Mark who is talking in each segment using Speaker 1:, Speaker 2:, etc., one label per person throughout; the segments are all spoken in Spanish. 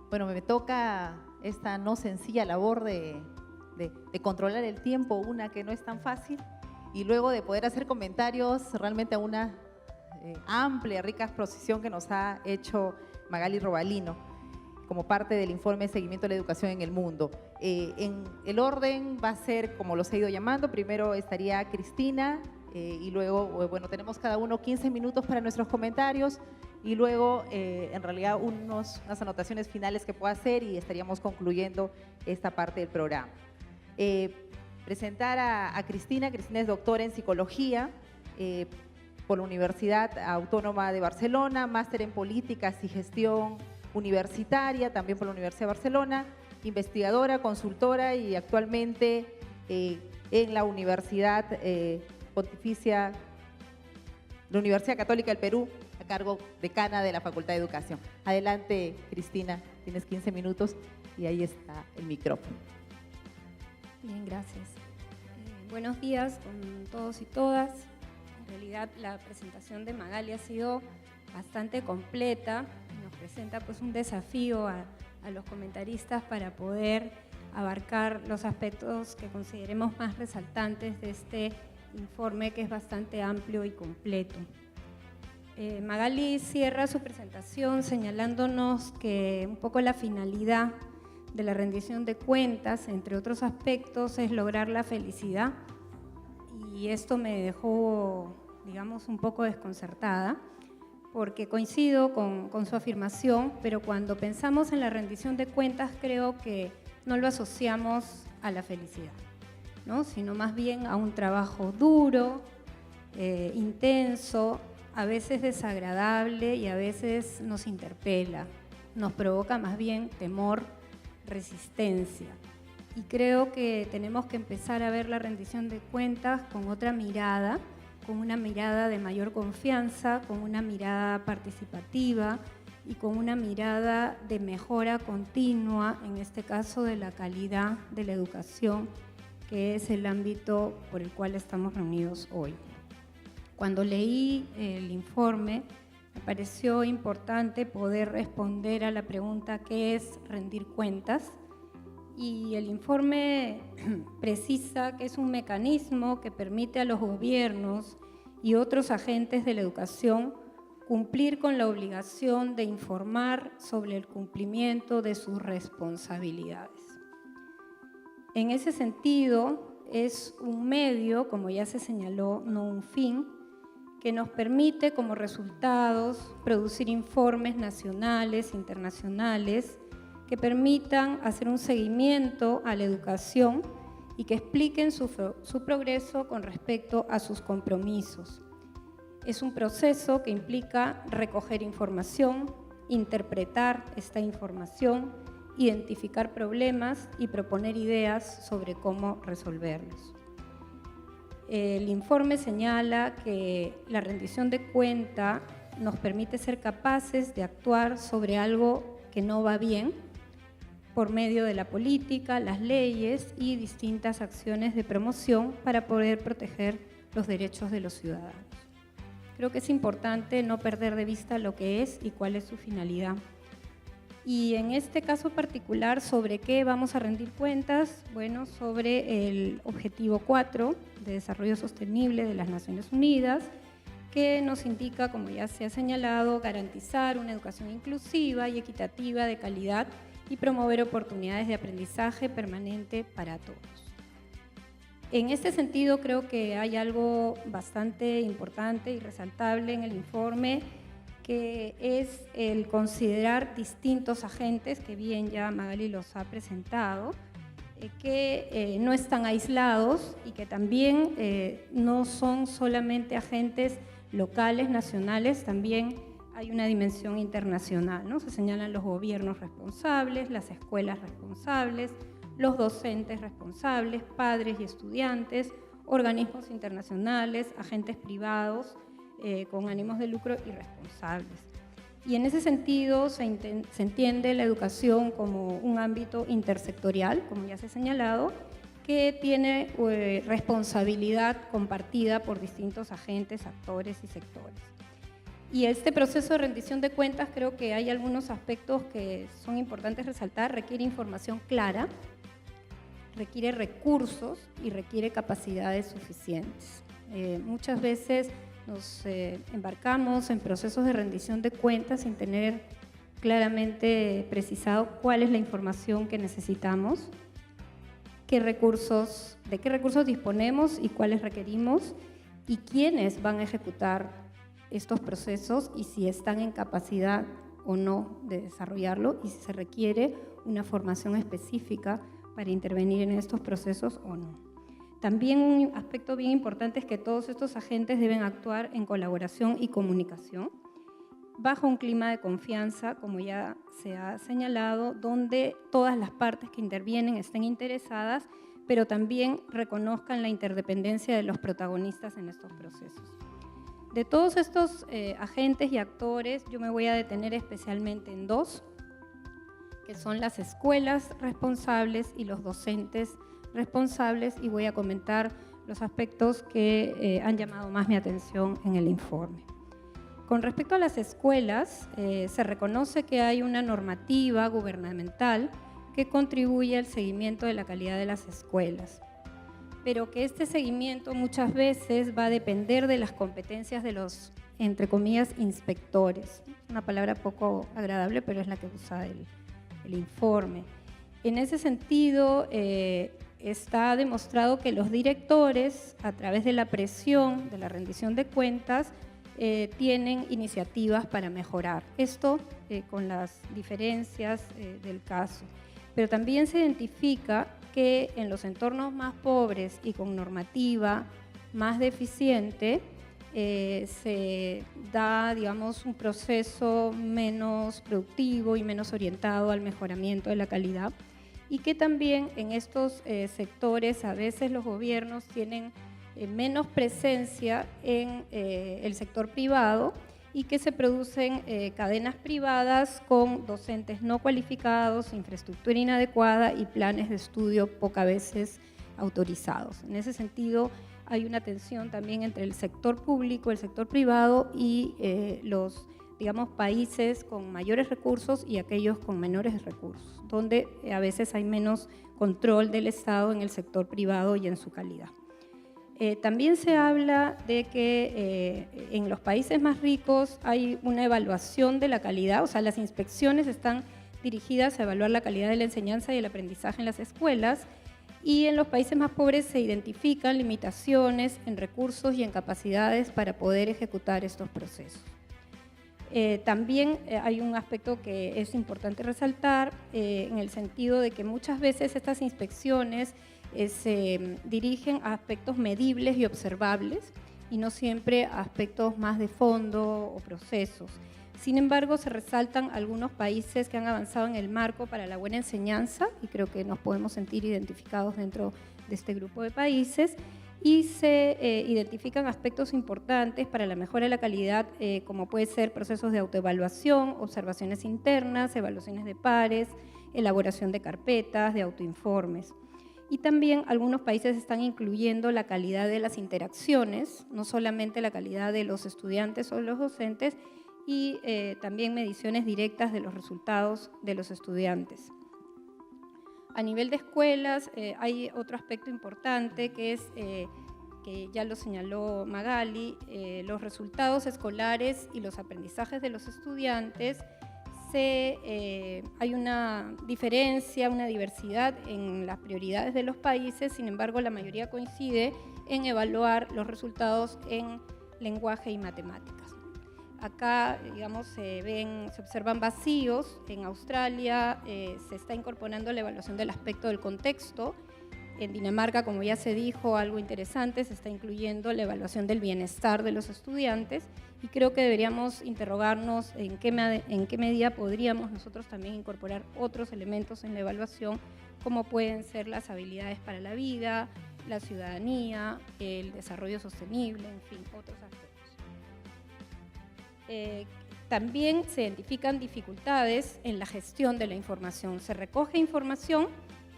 Speaker 1: Bueno, me toca esta no sencilla labor de controlar el tiempo, una que no es tan fácil, y luego de poder hacer comentarios realmente a una amplia, rica exposición que nos ha hecho Magali Robalino como parte del informe de seguimiento de la educación en el mundo. En el orden va a ser como los he ido llamando. Primero estaría Cristina y luego, bueno, tenemos cada uno 15 minutos para nuestros comentarios y luego en realidad unas anotaciones finales que pueda hacer y estaríamos concluyendo esta parte del programa. Presentar a Cristina. Cristina es doctora en psicología por la Universidad Autónoma de Barcelona, máster en políticas y gestión universitaria, también por la Universidad de Barcelona, investigadora, consultora y actualmente en la Universidad Pontificia, la Universidad Católica del Perú, a cargo decana de la Facultad de Educación. Adelante, Cristina, tienes 15 minutos y ahí está el micrófono.
Speaker 2: Bien, gracias. Buenos días con todos y todas. En realidad la presentación de Magali ha sido bastante completa. Nos presenta pues un desafío a los comentaristas para poder abarcar los aspectos que consideremos más resaltantes de este informe, que es bastante amplio y completo. Magali cierra su presentación señalándonos que un poco la finalidad de la rendición de cuentas, entre otros aspectos, es lograr la felicidad, y esto me dejó, digamos, un poco desconcertada, porque coincido con su afirmación, pero cuando pensamos en la rendición de cuentas creo que no lo asociamos a la felicidad, ¿no? Sino más bien a un trabajo duro, intenso, a veces desagradable y a veces nos interpela, nos provoca más bien temor, resistencia. Y creo que tenemos que empezar a ver la rendición de cuentas con otra mirada, con una mirada de mayor confianza, con una mirada participativa y con una mirada de mejora continua, en este caso de la calidad de la educación, que es el ámbito por el cual estamos reunidos hoy. Cuando leí el informe, me pareció importante poder responder a la pregunta ¿qué es rendir cuentas? Y el informe precisa que es un mecanismo que permite a los gobiernos y otros agentes de la educación cumplir con la obligación de informar sobre el cumplimiento de sus responsabilidades. En ese sentido, es un medio, como ya se señaló, no un fin, que nos permite como resultados producir informes nacionales, internacionales, que permitan hacer un seguimiento a la educación y que expliquen su progreso con respecto a sus compromisos. Es un proceso que implica recoger información, interpretar esta información, identificar problemas y proponer ideas sobre cómo resolverlos. El informe señala que la rendición de cuenta nos permite ser capaces de actuar sobre algo que no va bien por medio de la política, las leyes y distintas acciones de promoción para poder proteger los derechos de los ciudadanos. Creo que es importante no perder de vista lo que es y cuál es su finalidad. Y en este caso particular, ¿sobre qué vamos a rendir cuentas? Bueno, sobre el Objetivo 4 de Desarrollo Sostenible de las Naciones Unidas, que nos indica, como ya se ha señalado, garantizar una educación inclusiva y equitativa de calidad y promover oportunidades de aprendizaje permanente para todos. En este sentido, creo que hay algo bastante importante y resaltable en el informe, que es el considerar distintos agentes, que bien ya Magali los ha presentado, que no están aislados y que también no son solamente agentes locales, nacionales, también hay una dimensión internacional, ¿no? Se señalan los gobiernos responsables, las escuelas responsables, los docentes responsables, padres y estudiantes, organismos internacionales, agentes privados con ánimos de lucro y responsables. Y en ese sentido se entiende la educación como un ámbito intersectorial, como ya se ha señalado, que tiene responsabilidad compartida por distintos agentes, actores y sectores. Y este proceso de rendición de cuentas, creo que hay algunos aspectos que son importantes resaltar. Requiere información clara, requiere recursos y requiere capacidades suficientes. Muchas veces nos embarcamos en procesos de rendición de cuentas sin tener claramente precisado cuál es la información que necesitamos, de qué recursos disponemos y cuáles requerimos, y quiénes van a ejecutar estos procesos y si están en capacidad o no de desarrollarlo y si se requiere una formación específica para intervenir en estos procesos o no. También un aspecto bien importante es que todos estos agentes deben actuar en colaboración y comunicación bajo un clima de confianza, como ya se ha señalado, donde todas las partes que intervienen estén interesadas, pero también reconozcan la interdependencia de los protagonistas en estos procesos. De todos estos agentes y actores, yo me voy a detener especialmente en dos, que son las escuelas responsables y los docentes responsables, y voy a comentar los aspectos que han llamado más mi atención en el informe. Con respecto a las escuelas, se reconoce que hay una normativa gubernamental que contribuye al seguimiento de la calidad de las escuelas, pero que este seguimiento muchas veces va a depender de las competencias de los, entre comillas, inspectores. Una palabra poco agradable, pero es la que usa el informe. En ese sentido, está demostrado que los directores, a través de la presión de la rendición de cuentas, tienen iniciativas para mejorar. Esto con las diferencias del caso. Pero también se identifica que en los entornos más pobres y con normativa más deficiente, se da, digamos, un proceso menos productivo y menos orientado al mejoramiento de la calidad, y que también en estos sectores a veces los gobiernos tienen menos presencia en el sector privado, y que se producen cadenas privadas con docentes no cualificados, infraestructura inadecuada y planes de estudio pocas veces autorizados. En ese sentido, hay una tensión también entre el sector público, el sector privado y los, digamos, países con mayores recursos y aquellos con menores recursos, donde a veces hay menos control del Estado en el sector privado y en su calidad. También se habla de que en los países más ricos hay una evaluación de la calidad, o sea, las inspecciones están dirigidas a evaluar la calidad de la enseñanza y el aprendizaje en las escuelas, y en los países más pobres se identifican limitaciones en recursos y en capacidades para poder ejecutar estos procesos. También hay un aspecto que es importante resaltar en el sentido de que muchas veces estas inspecciones se dirigen a aspectos medibles y observables y no siempre a aspectos más de fondo o procesos. Sin embargo, se resaltan algunos países que han avanzado en el marco para la buena enseñanza, y creo que nos podemos sentir identificados dentro de este grupo de países, y se identifican aspectos importantes para la mejora de la calidad, como puede ser procesos de autoevaluación, observaciones internas, evaluaciones de pares, elaboración de carpetas, de autoinformes. Y también algunos países están incluyendo la calidad de las interacciones, no solamente la calidad de los estudiantes o los docentes, y también mediciones directas de los resultados de los estudiantes. A nivel de escuelas hay otro aspecto importante que es, que ya lo señaló Magali, los resultados escolares y los aprendizajes de los estudiantes. Hay una diferencia, una diversidad en las prioridades de los países, sin embargo la mayoría coincide en evaluar los resultados en lenguaje y matemáticas. Acá, digamos, se observan vacíos. En Australia se está incorporando la evaluación del aspecto del contexto. En Dinamarca, como ya se dijo, algo interesante, se está incluyendo la evaluación del bienestar de los estudiantes, y creo que deberíamos interrogarnos en qué medida podríamos nosotros también incorporar otros elementos en la evaluación, como pueden ser las habilidades para la vida, la ciudadanía, el desarrollo sostenible, en fin, otros aspectos. También se identifican dificultades en la gestión de la información. Se recoge información,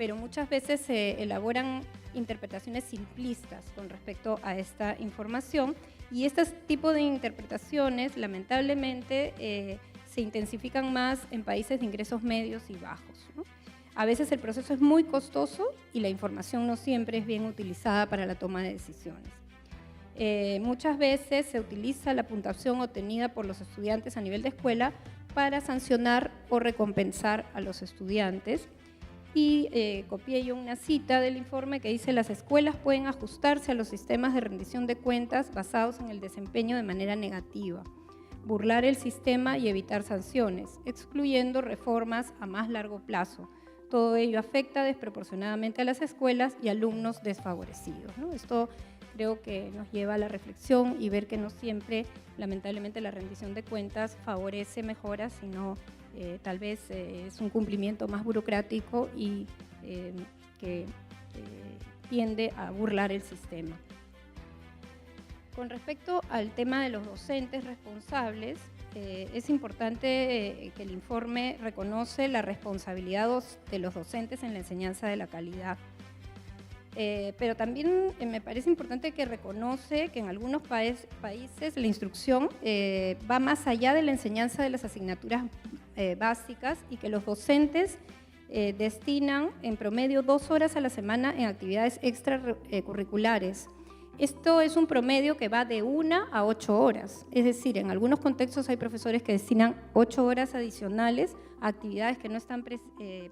Speaker 2: pero muchas veces se elaboran interpretaciones simplistas con respecto a esta información, y este tipo de interpretaciones lamentablemente se intensifican más en países de ingresos medios y bajos, ¿no? A veces el proceso es muy costoso y la información no siempre es bien utilizada para la toma de decisiones. Muchas veces se utiliza la puntuación obtenida por los estudiantes a nivel de escuela para sancionar o recompensar a los estudiantes. Y copié yo una cita del informe que dice: las escuelas pueden ajustarse a los sistemas de rendición de cuentas basados en el desempeño de manera negativa, burlar el sistema y evitar sanciones, excluyendo reformas a más largo plazo. Todo ello afecta desproporcionadamente a las escuelas y alumnos desfavorecidos, ¿no? Esto creo que nos lleva a la reflexión y ver que no siempre, lamentablemente, la rendición de cuentas favorece mejoras, sino tal vez es un cumplimiento más burocrático y que tiende a burlar el sistema. Con respecto al tema de los docentes responsables, es importante que el informe reconoce la responsabilidad de los docentes en la enseñanza de la calidad. Pero también me parece importante que reconoce que en algunos países la instrucción va más allá de la enseñanza de las asignaturas básicas, y que los docentes destinan en promedio 2 horas a la semana en actividades extracurriculares. Esto es un promedio que va de 1 a 8 horas, es decir, en algunos contextos hay profesores que destinan 8 horas adicionales a actividades que no están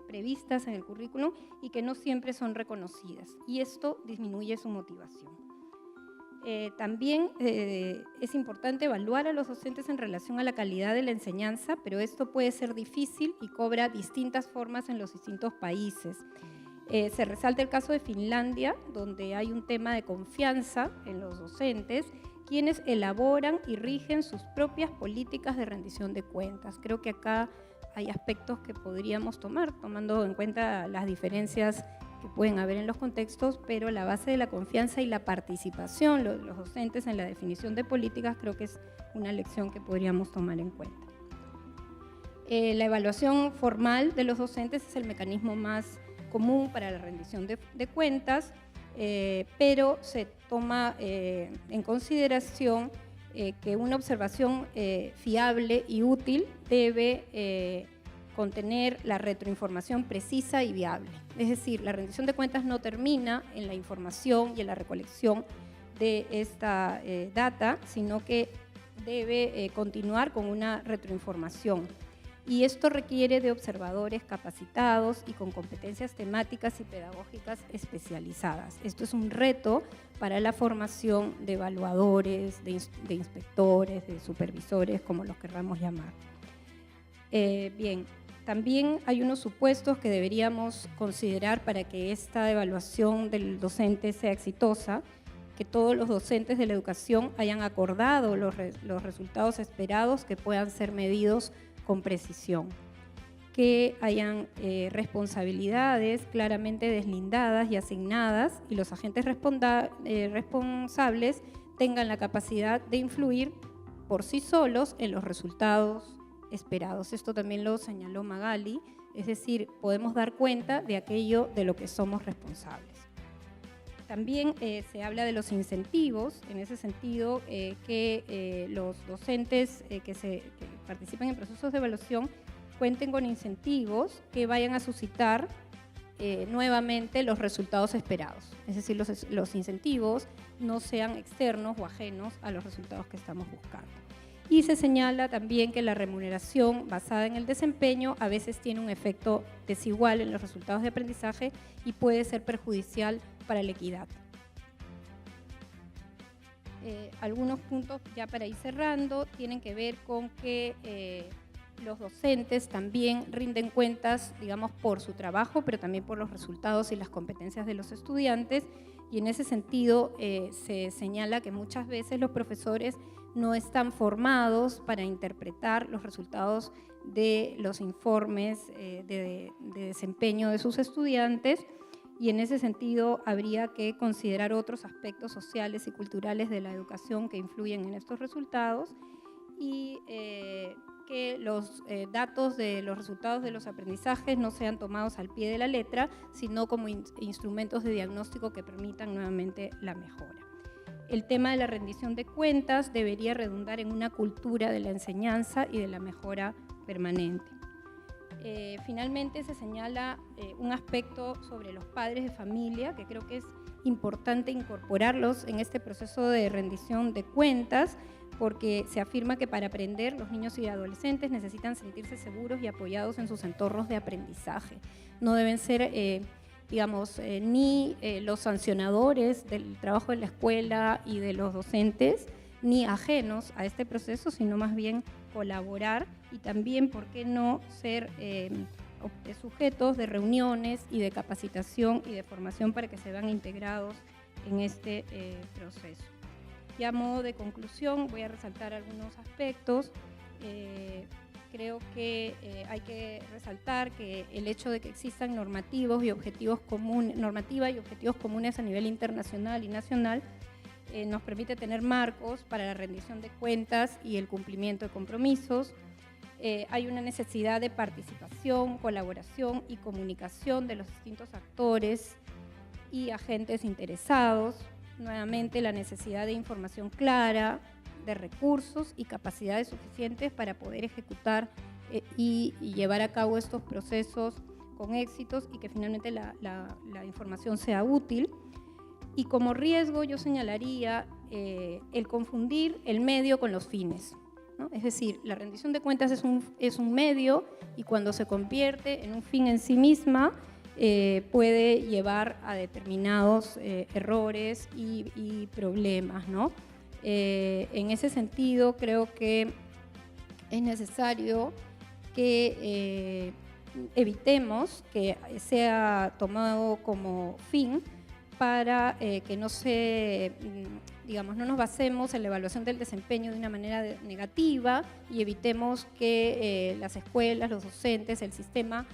Speaker 2: previstas en el currículum y que no siempre son reconocidas, y esto disminuye su motivación. También es importante evaluar a los docentes en relación a la calidad de la enseñanza, pero esto puede ser difícil y cobra distintas formas en los distintos países. Se resalta el caso de Finlandia, donde hay un tema de confianza en los docentes, quienes elaboran y rigen sus propias políticas de rendición de cuentas. Creo que acá hay aspectos que podríamos tomar, tomando en cuenta las diferencias que pueden haber en los contextos, pero la base de la confianza y la participación de los docentes en la definición de políticas creo que es una lección que podríamos tomar en cuenta. La evaluación formal de los docentes es el mecanismo más común para la rendición de cuentas, pero se toma en consideración que una observación fiable y útil debe contener la retroinformación precisa y viable. Es decir, la rendición de cuentas no termina en la información y en la recolección de esta data, sino que debe continuar con una retroinformación. Y esto requiere de observadores capacitados y con competencias temáticas y pedagógicas especializadas. Esto es un reto para la formación de evaluadores, de inspectores, de supervisores, como los querramos llamar. Bien, también hay unos supuestos que deberíamos considerar para que esta evaluación del docente sea exitosa: que todos los docentes de la educación hayan acordado los resultados esperados que puedan ser medidos con precisión, que hayan responsabilidades claramente deslindadas y asignadas, y los agentes responsables tengan la capacidad de influir por sí solos en los resultados esperados. Esto también lo señaló Magali, es decir, podemos dar cuenta de aquello de lo que somos responsables. También se habla de los incentivos, en ese sentido que los docentes que participan en procesos de evaluación cuenten con incentivos que vayan a suscitar nuevamente los resultados esperados. Es decir, los incentivos no sean externos o ajenos a los resultados que estamos buscando. Y se señala también que la remuneración basada en el desempeño a veces tiene un efecto desigual en los resultados de aprendizaje y puede ser perjudicial para la equidad. Algunos puntos ya para ir cerrando tienen que ver con que los docentes también rinden cuentas, digamos, por su trabajo, pero también por los resultados y las competencias de los estudiantes, y en ese sentido se señala que muchas veces los profesores no están formados para interpretar los resultados de los informes de desempeño de sus estudiantes, y en ese sentido habría que considerar otros aspectos sociales y culturales de la educación que influyen en estos resultados. y que los datos de los resultados de los aprendizajes no sean tomados al pie de la letra, sino como instrumentos de diagnóstico que permitan nuevamente la mejora. El tema de la rendición de cuentas debería redundar en una cultura de la enseñanza y de la mejora permanente. Finalmente se señala un aspecto sobre los padres de familia, que creo que es importante incorporarlos en este proceso de rendición de cuentas, porque se afirma que para aprender los niños y adolescentes necesitan sentirse seguros y apoyados en sus entornos de aprendizaje. No deben ser, ni los sancionadores del trabajo de la escuela y de los docentes, ni ajenos a este proceso, sino más bien colaborar y también, ¿por qué no ser sujetos de reuniones y de capacitación y de formación para que se vean integrados en este proceso? Y a modo de conclusión voy a resaltar algunos aspectos. Creo que hay que resaltar que el hecho de que existan normativa y objetivos comunes a nivel internacional y nacional nos permite tener marcos para la rendición de cuentas y el cumplimiento de compromisos. Hay una necesidad de participación, colaboración y comunicación de los distintos actores y agentes interesados. Nuevamente, la necesidad de información clara, de recursos y capacidades suficientes para poder ejecutar y llevar a cabo estos procesos con éxitos y que finalmente la información sea útil. Y como riesgo yo señalaría el confundir el medio con los fines, ¿no? Es decir, la rendición de cuentas es un medio y cuando se convierte en un fin en sí misma, puede llevar a determinados errores y problemas, ¿no? En ese sentido, creo que es necesario que evitemos que sea tomado como fin para que no nos basemos en la evaluación del desempeño de una manera negativa y evitemos que las escuelas, los docentes, el sistema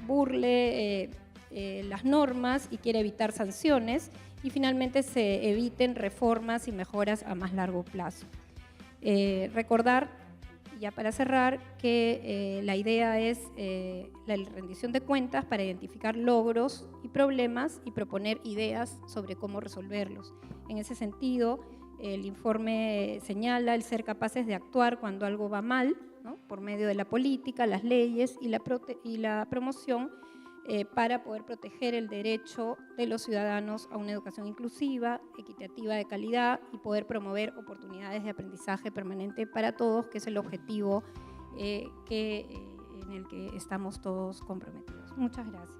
Speaker 2: burle las normas y quiere evitar sanciones y finalmente se eviten reformas y mejoras a más largo plazo. Recordar, ya para cerrar, que la idea es la rendición de cuentas para identificar logros y problemas y proponer ideas sobre cómo resolverlos. En ese sentido, el informe señala el ser capaces de actuar cuando algo va mal, ¿no? Por medio de la política, las leyes y la promoción para poder proteger el derecho de los ciudadanos a una educación inclusiva, equitativa, de calidad y poder promover oportunidades de aprendizaje permanente para todos, que es el objetivo en el que estamos todos comprometidos. Muchas gracias.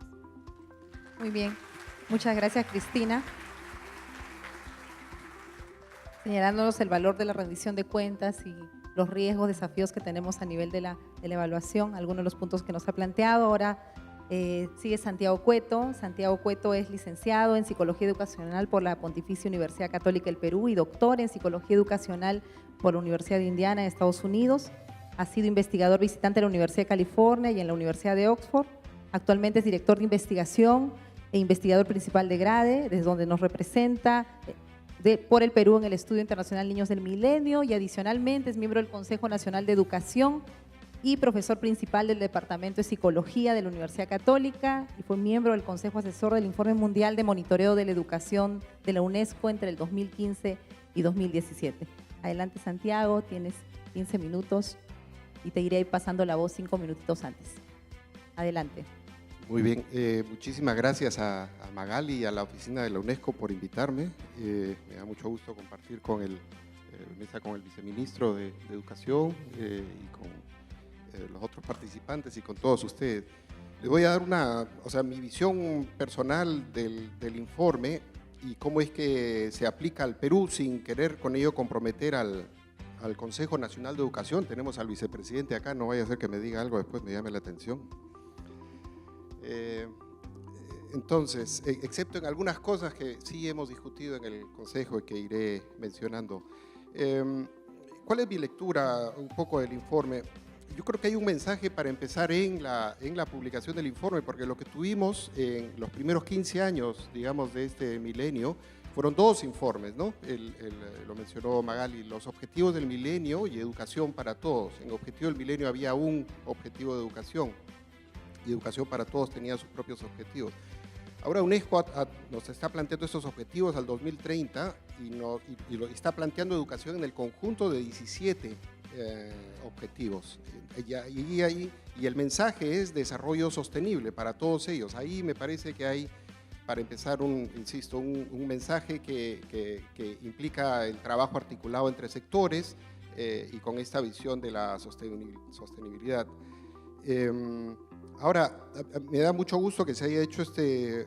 Speaker 1: Muy bien, muchas gracias, Cristina. Señalándonos el valor de la rendición de cuentas y los riesgos, desafíos que tenemos a nivel de la evaluación, algunos de los puntos que nos ha planteado. Ahora sigue Santiago Cueto. Santiago Cueto es licenciado en Psicología Educacional por la Pontificia Universidad Católica del Perú y doctor en Psicología Educacional por la Universidad de Indiana, Estados Unidos. Ha sido investigador visitante en la Universidad de California y en la Universidad de Oxford. Actualmente es director de investigación e investigador principal de GRADE, desde donde nos representa por el Perú en el Estudio Internacional Niños del Milenio, y adicionalmente es miembro del Consejo Nacional de Educación y profesor principal del Departamento de Psicología de la Universidad Católica, y fue miembro del Consejo Asesor del Informe Mundial de Monitoreo de la Educación de la UNESCO entre el 2015 y 2017. Adelante, Santiago, tienes 15 minutos y te iré pasando la voz 5 minutitos antes. Adelante.
Speaker 3: Muy bien, muchísimas gracias a Magali y a la oficina de la UNESCO por invitarme. Me da mucho gusto compartir con el viceministro de Educación y con los otros participantes y con todos ustedes. Les voy a dar mi visión personal del informe y cómo es que se aplica al Perú sin querer con ello comprometer al Consejo Nacional de Educación. Tenemos al vicepresidente acá, no vaya a ser que me diga algo después me llame la atención. Entonces, excepto en algunas cosas que sí hemos discutido en el Consejo y que iré mencionando. ¿Cuál es mi lectura un poco del informe? Yo creo que hay un mensaje para empezar en la publicación del informe, porque lo que tuvimos en los primeros 15 años, digamos, de este milenio, fueron 2 informes, ¿no? Lo mencionó Magali, los objetivos del milenio y educación para todos. En Objetivo del Milenio había un objetivo de educación y Educación para Todos tenía sus propios objetivos. Ahora UNESCO nos está planteando estos objetivos al 2030 y lo está planteando educación en el conjunto de 17 objetivos. Y el mensaje es desarrollo sostenible para todos ellos. Ahí me parece que hay, para empezar, un mensaje que implica el trabajo articulado entre sectores y con esta visión de la sostenibilidad. Ahora, me da mucho gusto que se haya hecho este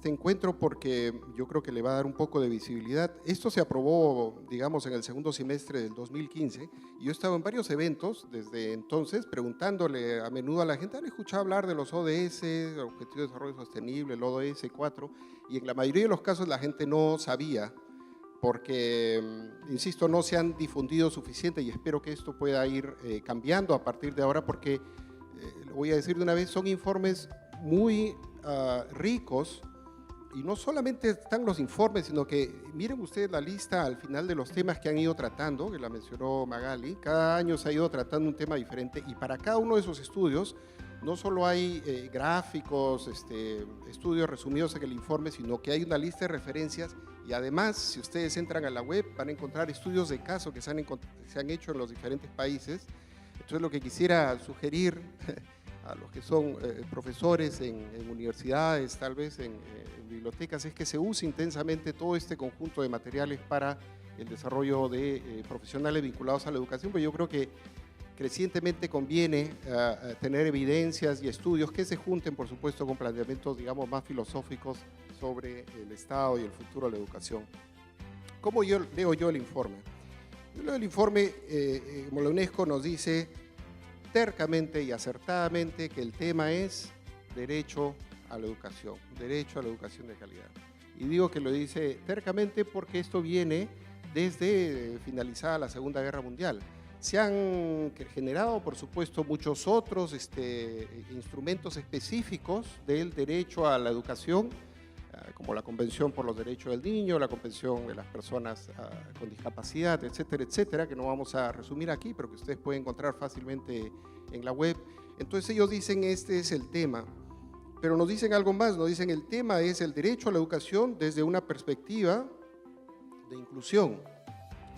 Speaker 3: encuentro porque yo creo que le va a dar un poco de visibilidad. Esto se aprobó, digamos, en el segundo semestre del 2015 y yo he estado en varios eventos desde entonces preguntándole a menudo a la gente, ¿han escuchado hablar de los ODS, Objetivos de Desarrollo Sostenible, el ODS 4? Y en la mayoría de los casos la gente no sabía porque, insisto, no se han difundido suficiente y espero que esto pueda ir cambiando a partir de ahora porque, lo voy a decir de una vez, son informes muy ricos. Y no solamente están los informes, sino que miren ustedes la lista al final de los temas que han ido tratando, que la mencionó Magali. Cada año se ha ido tratando un tema diferente y para cada uno de esos estudios no solo hay gráficos, estudios resumidos en el informe, sino que hay una lista de referencias y además, si ustedes entran a la web, van a encontrar estudios de caso que se han hecho en los diferentes países. Entonces, lo que quisiera sugerir a los que son profesores en universidades, tal vez en bibliotecas, es que se use intensamente todo este conjunto de materiales para el desarrollo de profesionales vinculados a la educación, porque yo creo que crecientemente conviene tener evidencias y estudios que se junten, por supuesto, con planteamientos, digamos, más filosóficos sobre el Estado y el futuro de la educación. ¿Cómo leo yo el informe? Yo leo el informe, como la UNESCO nos dice, tercamente y acertadamente que el tema es derecho a la educación de calidad. Y digo que lo dice tercamente porque esto viene desde finalizada la Segunda Guerra Mundial. Se han generado, por supuesto, muchos otros instrumentos específicos del derecho a la educación, como la Convención por los Derechos del Niño, la Convención de las Personas con Discapacidad, etcétera, etcétera, que no vamos a resumir aquí, pero que ustedes pueden encontrar fácilmente en la web. Entonces ellos dicen, este es el tema, pero nos dicen algo más, nos dicen el tema es el derecho a la educación desde una perspectiva de inclusión,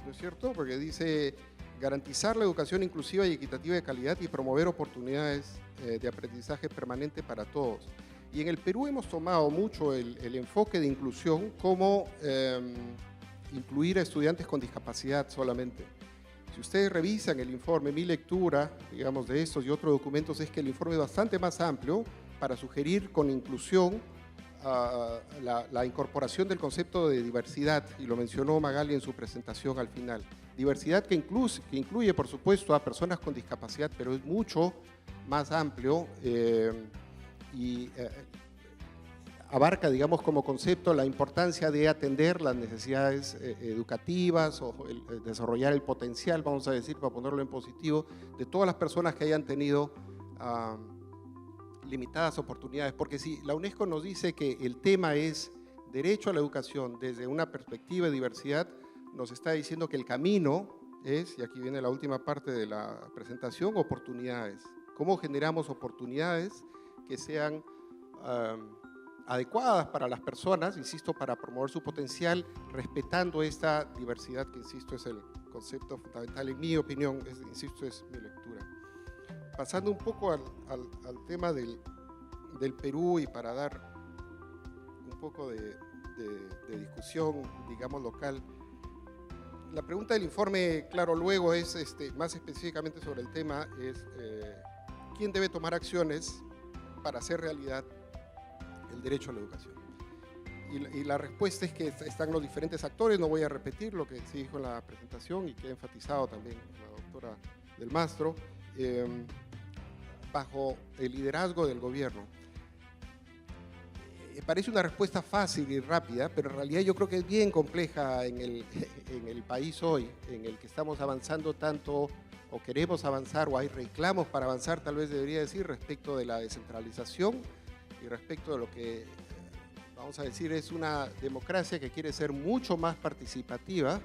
Speaker 3: ¿no es cierto? Porque dice garantizar la educación inclusiva y equitativa de calidad y promover oportunidades de aprendizaje permanente para todos. Y en el Perú hemos tomado mucho el enfoque de inclusión como incluir a estudiantes con discapacidad solamente. Si ustedes revisan el informe, mi lectura, digamos, de estos y otros documentos es que el informe es bastante más amplio para sugerir con inclusión la incorporación del concepto de diversidad, y lo mencionó Magali en su presentación al final. Diversidad que incluye, por supuesto, a personas con discapacidad, pero es mucho más amplio y abarca, digamos, como concepto la importancia de atender las necesidades educativas o desarrollar el potencial, vamos a decir, para ponerlo en positivo, de todas las personas que hayan tenido limitadas oportunidades. Porque si la UNESCO nos dice que el tema es derecho a la educación desde una perspectiva de diversidad, nos está diciendo que el camino es, y aquí viene la última parte de la presentación, oportunidades. ¿Cómo generamos oportunidades que sean adecuadas para las personas, insisto, para promover su potencial, respetando esta diversidad que, insisto, es el concepto fundamental, en mi opinión, insisto, es mi lectura. Pasando un poco al tema del Perú y para dar un poco de discusión, digamos, local, la pregunta del informe, claro, luego es, más específicamente sobre el tema, es ¿quién debe tomar acciones para hacer realidad el derecho a la educación? Y la respuesta es que están los diferentes actores, no voy a repetir lo que se dijo en la presentación y que ha enfatizado también la doctora Del Mastro, bajo el liderazgo del gobierno. Parece una respuesta fácil y rápida, pero en realidad yo creo que es bien compleja en el país hoy, en el que estamos avanzando tanto, o queremos avanzar, o hay reclamos para avanzar, tal vez debería decir, respecto de la descentralización y respecto de lo que vamos a decir, es una democracia que quiere ser mucho más participativa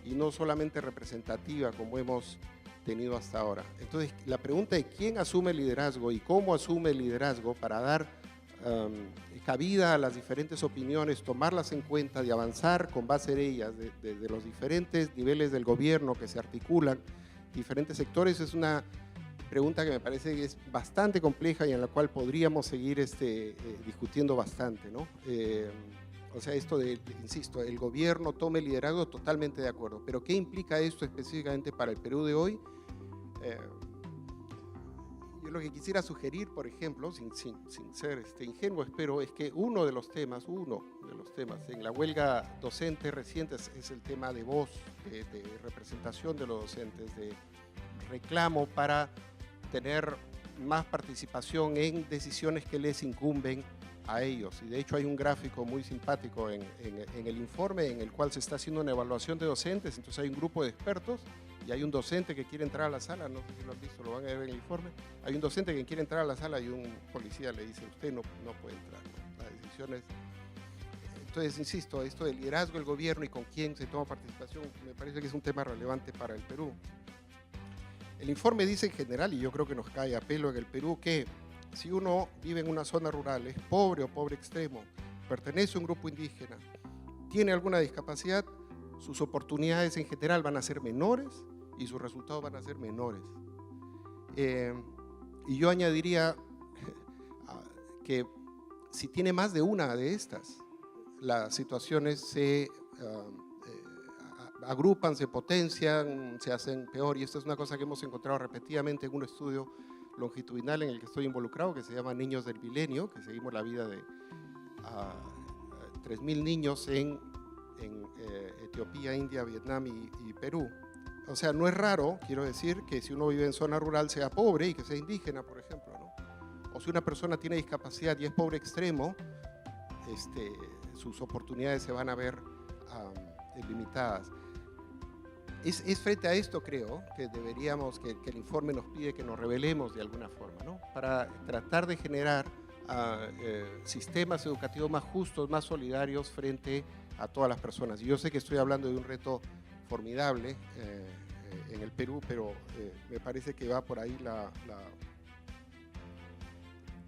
Speaker 3: y no solamente representativa como hemos tenido hasta ahora. Entonces, la pregunta es quién asume el liderazgo y cómo asume el liderazgo para dar cabida a las diferentes opiniones, tomarlas en cuenta y avanzar con base en ellas, de los diferentes niveles del gobierno que se articulan, diferentes sectores, es una pregunta que me parece que es bastante compleja y en la cual podríamos seguir discutiendo bastante, ¿no? O sea, esto insisto, el gobierno tome el liderazgo, totalmente de acuerdo, pero ¿qué implica esto específicamente para el Perú de hoy? Yo lo que quisiera sugerir, por ejemplo, sin ser ingenuo, espero, es que uno de los temas en la huelga docente reciente es el tema de voz, de representación de los docentes, de reclamo para tener más participación en decisiones que les incumben a ellos. Y de hecho hay un gráfico muy simpático en el informe en el cual se está haciendo una evaluación de docentes, entonces hay un grupo de expertos y hay un docente que quiere entrar a la sala, no sé si lo han visto, lo van a ver en el informe, hay un docente que quiere entrar a la sala y un policía le dice, usted no puede entrar, ¿no? Las decisiones. Entonces, insisto, esto del liderazgo del gobierno y con quién se toma participación, me parece que es un tema relevante para el Perú. El informe dice en general, y yo creo que nos cae a pelo en el Perú, que si uno vive en una zona rural, es pobre o pobre extremo, pertenece a un grupo indígena, tiene alguna discapacidad, sus oportunidades en general van a ser menores y sus resultados van a ser menores. Y yo añadiría que si tiene más de una de estas, las situaciones se agrupan, se potencian, se hacen peor, y esto es una cosa que hemos encontrado repetidamente en un estudio longitudinal en el que estoy involucrado, que se llama Niños del Milenio, que seguimos la vida de 3.000 niños en Etiopía, India, Vietnam y Perú. O sea, no es raro, quiero decir, que si uno vive en zona rural sea pobre y que sea indígena, por ejemplo, ¿no? O si una persona tiene discapacidad y es pobre extremo, sus oportunidades se van a ver limitadas. Es frente a esto, creo, que deberíamos, que el informe nos pide que nos rebelemos de alguna forma, ¿no? Para tratar de generar sistemas educativos más justos, más solidarios frente a todas las personas. Y yo sé que estoy hablando de un reto formidable en el Perú, pero me parece que va por ahí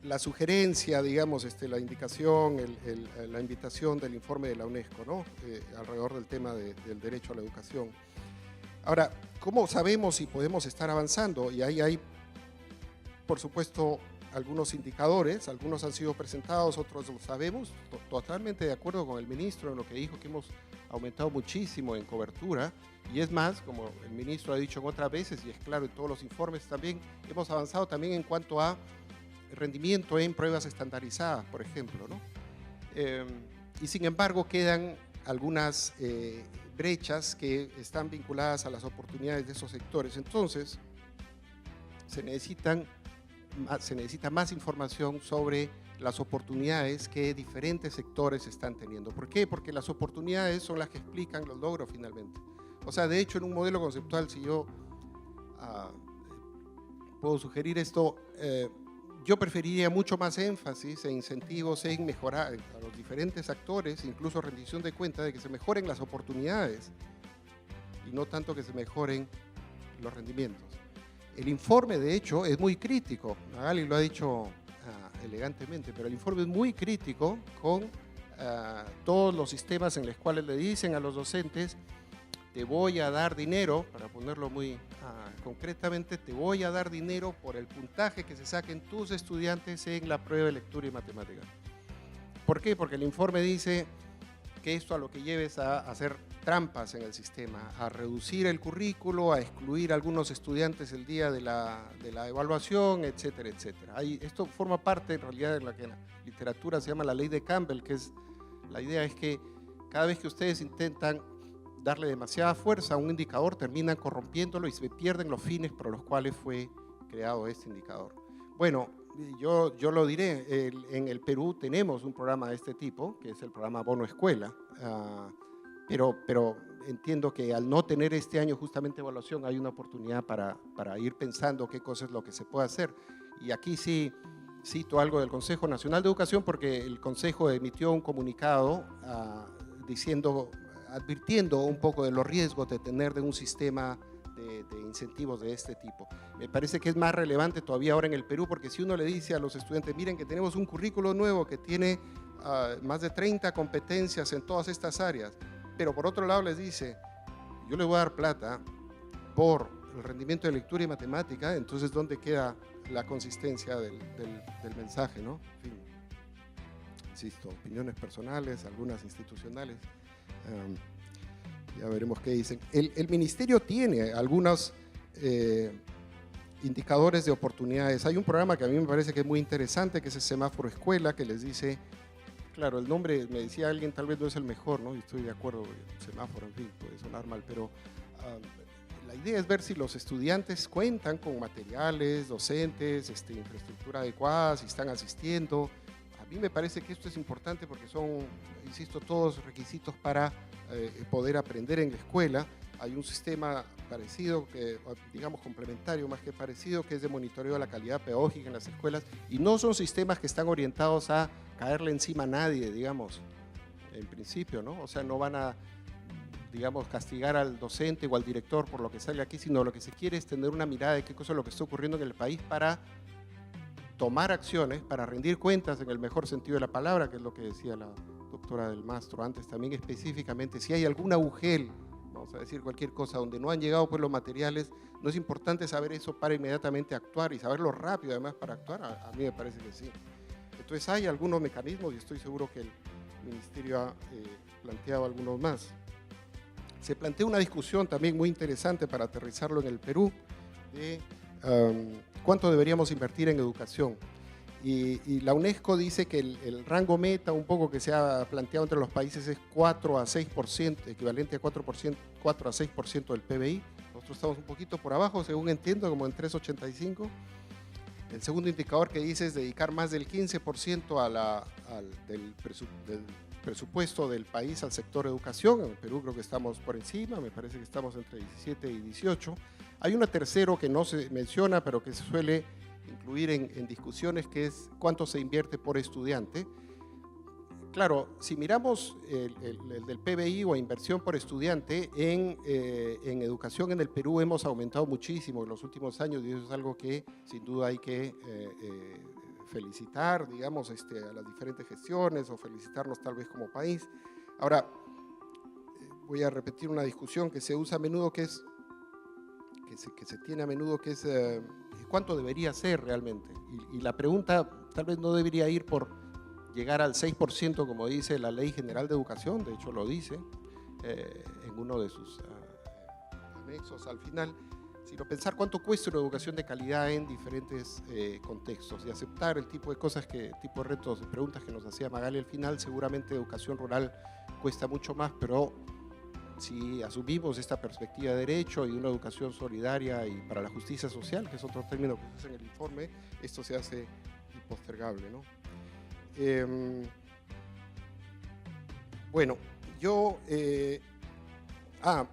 Speaker 3: la sugerencia, digamos, la indicación, la invitación del informe de la UNESCO, ¿no? Alrededor del tema del derecho a la educación. Ahora, ¿cómo sabemos si podemos estar avanzando? Y ahí hay, por supuesto, algunos indicadores, algunos han sido presentados, otros lo sabemos, totalmente de acuerdo con el ministro en lo que dijo, que hemos aumentado muchísimo en cobertura, y es más, como el ministro ha dicho en otras veces, y es claro en todos los informes también, hemos avanzado también en cuanto a rendimiento en pruebas estandarizadas, por ejemplo, ¿no? Y sin embargo quedan algunas brechas que están vinculadas a las oportunidades de esos sectores. Entonces, se necesita más información sobre las oportunidades que diferentes sectores están teniendo. ¿Por qué? Porque las oportunidades son las que explican los logros finalmente. O sea, de hecho, en un modelo conceptual, si yo puedo sugerir esto, yo preferiría mucho más énfasis e incentivos en mejorar a los diferentes actores, incluso rendición de cuentas, de que se mejoren las oportunidades y no tanto que se mejoren los rendimientos. El informe, de hecho, es muy crítico, Magali lo ha dicho elegantemente, pero el informe es muy crítico con todos los sistemas en los cuales le dicen a los docentes: te voy a dar dinero, para ponerlo muy concretamente, te voy a dar dinero por el puntaje que se saquen tus estudiantes en la prueba de lectura y matemática. ¿Por qué? Porque el informe dice que esto a lo que lleves a hacer trampas en el sistema, a reducir el currículo, a excluir a algunos estudiantes el día de la evaluación, etcétera, etcétera. Esto forma parte, en realidad, de lo que en la literatura se llama la ley de Campbell, que es, la idea es que cada vez que ustedes intentan darle demasiada fuerza a un indicador, terminan corrompiéndolo y se pierden los fines por los cuales fue creado este indicador. Bueno, yo lo diré, en el Perú tenemos un programa de este tipo, que es el programa Bono Escuela, pero entiendo que al no tener este año justamente evaluación, hay una oportunidad para ir pensando qué cosa es lo que se puede hacer. Y aquí sí
Speaker 4: cito algo del Consejo Nacional de Educación porque el Consejo emitió un comunicado advirtiendo un poco de los riesgos de tener de un sistema de incentivos de este tipo. Me parece que es más relevante todavía ahora en el Perú, porque si uno le dice a los estudiantes, miren que tenemos un currículo nuevo que tiene más de 30 competencias en todas estas áreas, pero por otro lado les dice, yo les voy a dar plata por el rendimiento de lectura y matemática, entonces ¿dónde queda la consistencia del mensaje, ¿no? En fin, insisto, opiniones personales, algunas institucionales. Ya veremos qué dicen. El ministerio tiene algunos indicadores de oportunidades. Hay un programa que a mí me parece que es muy interesante, que es el Semáforo Escuela, que les dice, claro, el nombre, me decía alguien, tal vez no es el mejor, ¿no? Y estoy de acuerdo, el semáforo, en fin, puede sonar mal, pero la idea es ver si los estudiantes cuentan con materiales, docentes, infraestructura adecuada, si están asistiendo. A mí me parece que esto es importante porque son, insisto, todos requisitos para poder aprender en la escuela. Hay un sistema parecido, digamos complementario más que parecido, que es de monitoreo de la calidad pedagógica en las escuelas, y no son sistemas que están orientados a caerle encima a nadie, digamos, en principio, ¿no? O sea, no van a, digamos, castigar al docente o al director por lo que salga aquí, sino lo que se quiere es tener una mirada de qué cosa es lo que está ocurriendo en el país para tomar acciones, para rendir cuentas en el mejor sentido de la palabra, que es lo que decía la doctora del Mastro antes, también específicamente, si hay algún agujel, vamos a decir cualquier cosa, donde no han llegado pues los materiales, no es importante saber eso para inmediatamente actuar y saberlo rápido además para actuar, a mí me parece que sí. Entonces hay algunos mecanismos y estoy seguro que el Ministerio ha planteado algunos más. Se plantea una discusión también muy interesante para aterrizarlo en el Perú, de cuánto deberíamos invertir en educación. Y la UNESCO dice que el rango meta, un poco que se ha planteado entre los países, es 4 a 6%, equivalente a 4 a 6% del PBI. Nosotros estamos un poquito por abajo, según entiendo, como en 3,85. El segundo indicador que dice es dedicar más del 15% del presupuesto del país al sector educación. En Perú creo que estamos por encima, me parece que estamos entre 17 y 18. Hay un tercero que no se menciona, pero que se suele incluir en discusiones, que es cuánto se invierte por estudiante. Claro, si miramos el del PBI o inversión por estudiante en educación en el Perú, hemos aumentado muchísimo en los últimos años y eso es algo que sin duda hay que felicitar, digamos, a las diferentes gestiones o felicitarnos tal vez como país. Ahora, voy a repetir una discusión que se usa a menudo, que se tiene a menudo, que es cuánto debería ser realmente. Y la pregunta tal vez no debería ir por llegar al 6%, como dice la Ley General de Educación, de hecho lo dice en uno de sus anexos al final, sino pensar cuánto cuesta una educación de calidad en diferentes contextos y aceptar el tipo de cosas, tipo de retos y preguntas que nos hacía Magali al final. Seguramente educación rural cuesta mucho más, pero si asumimos esta perspectiva de derecho y una educación solidaria y para la justicia social, que es otro término que se usa en el informe, esto se hace impostergable, ¿no? Bueno, yo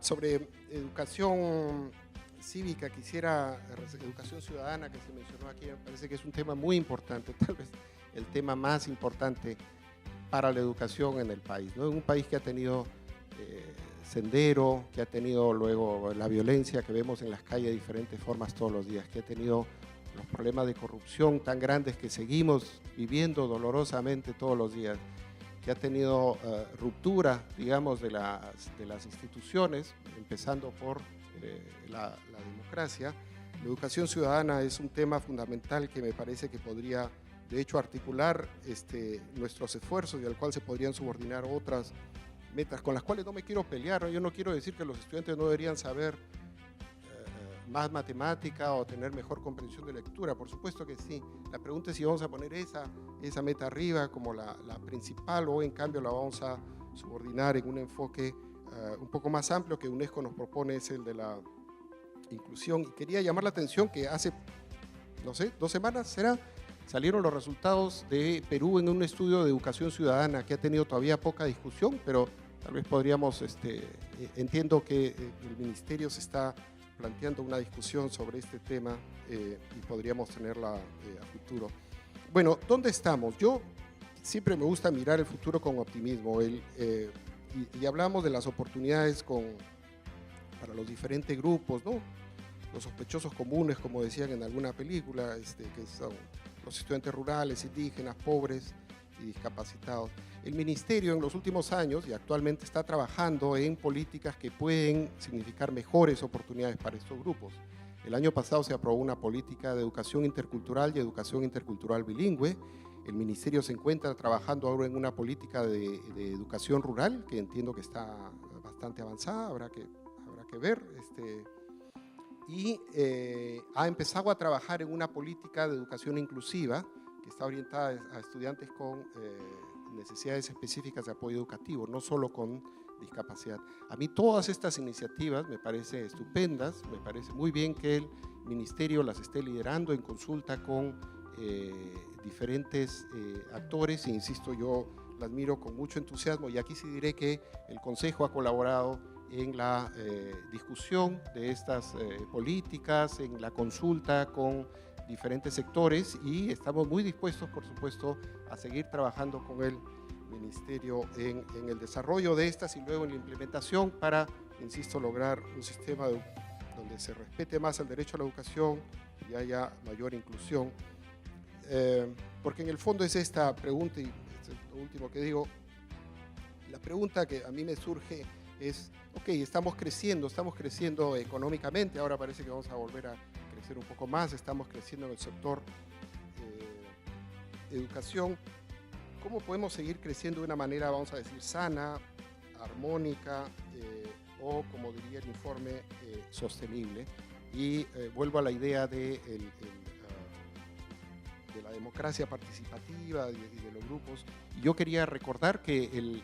Speaker 4: sobre educación cívica, educación ciudadana que se mencionó aquí, me parece que es un tema muy importante, tal vez el tema más importante para la educación en el país, ¿no? En un país que ha tenido sendero, que ha tenido luego la violencia que vemos en las calles de diferentes formas todos los días, que ha tenido los problemas de corrupción tan grandes que seguimos viviendo dolorosamente todos los días, que ha tenido ruptura, digamos, de las instituciones, empezando por la democracia. La educación ciudadana es un tema fundamental que me parece que podría, de hecho, articular nuestros esfuerzos y al cual se podrían subordinar otras metas con las cuales no me quiero pelear, ¿no? Yo no quiero decir que los estudiantes no deberían saber más matemática o tener mejor comprensión de lectura, por supuesto que sí. La pregunta es si vamos a poner esa meta arriba como la principal o en cambio la vamos a subordinar en un enfoque un poco más amplio que UNESCO nos propone, es el de la inclusión. Y quería llamar la atención que hace, no sé, 2 semanas será, salieron los resultados de Perú en un estudio de educación ciudadana que ha tenido todavía poca discusión, pero tal vez podríamos, entiendo que el ministerio se está planteando una discusión sobre este tema y podríamos tenerla a futuro. Bueno, ¿dónde estamos? Yo siempre me gusta mirar el futuro con optimismo y hablamos de las oportunidades para los diferentes grupos, ¿no? Los sospechosos comunes, como decían en alguna película, que son los estudiantes rurales, indígenas, pobres y discapacitados. El Ministerio en los últimos años y actualmente está trabajando en políticas que pueden significar mejores oportunidades para estos grupos. El año pasado se aprobó una política de educación intercultural y educación intercultural bilingüe. El Ministerio se encuentra trabajando ahora en una política de educación rural, que entiendo que está bastante avanzada, habrá que ver. Y ha empezado a trabajar en una política de educación inclusiva, que está orientada a estudiantes con necesidades específicas de apoyo educativo, no solo con discapacidad. A mí todas estas iniciativas me parecen estupendas, me parece muy bien que el Ministerio las esté liderando en consulta con diferentes actores, e insisto, yo las miro con mucho entusiasmo, y aquí sí diré que el Consejo ha colaborado en la discusión de estas políticas, en la consulta con diferentes sectores, y estamos muy dispuestos, por supuesto, a seguir trabajando con el Ministerio en el desarrollo de estas y luego en la implementación para, insisto, lograr un sistema donde se respete más el derecho a la educación y haya mayor inclusión. Porque en el fondo es esta pregunta, y es lo último que digo, la pregunta que a mí me surge es, ok, estamos creciendo económicamente, ahora parece que vamos a volver a crecer un poco más, estamos creciendo en el sector educación. ¿Cómo podemos seguir creciendo de una manera, vamos a decir, sana, armónica o, como diría el informe, sostenible? Y vuelvo a la idea de la democracia participativa y de los grupos. Y yo quería recordar que el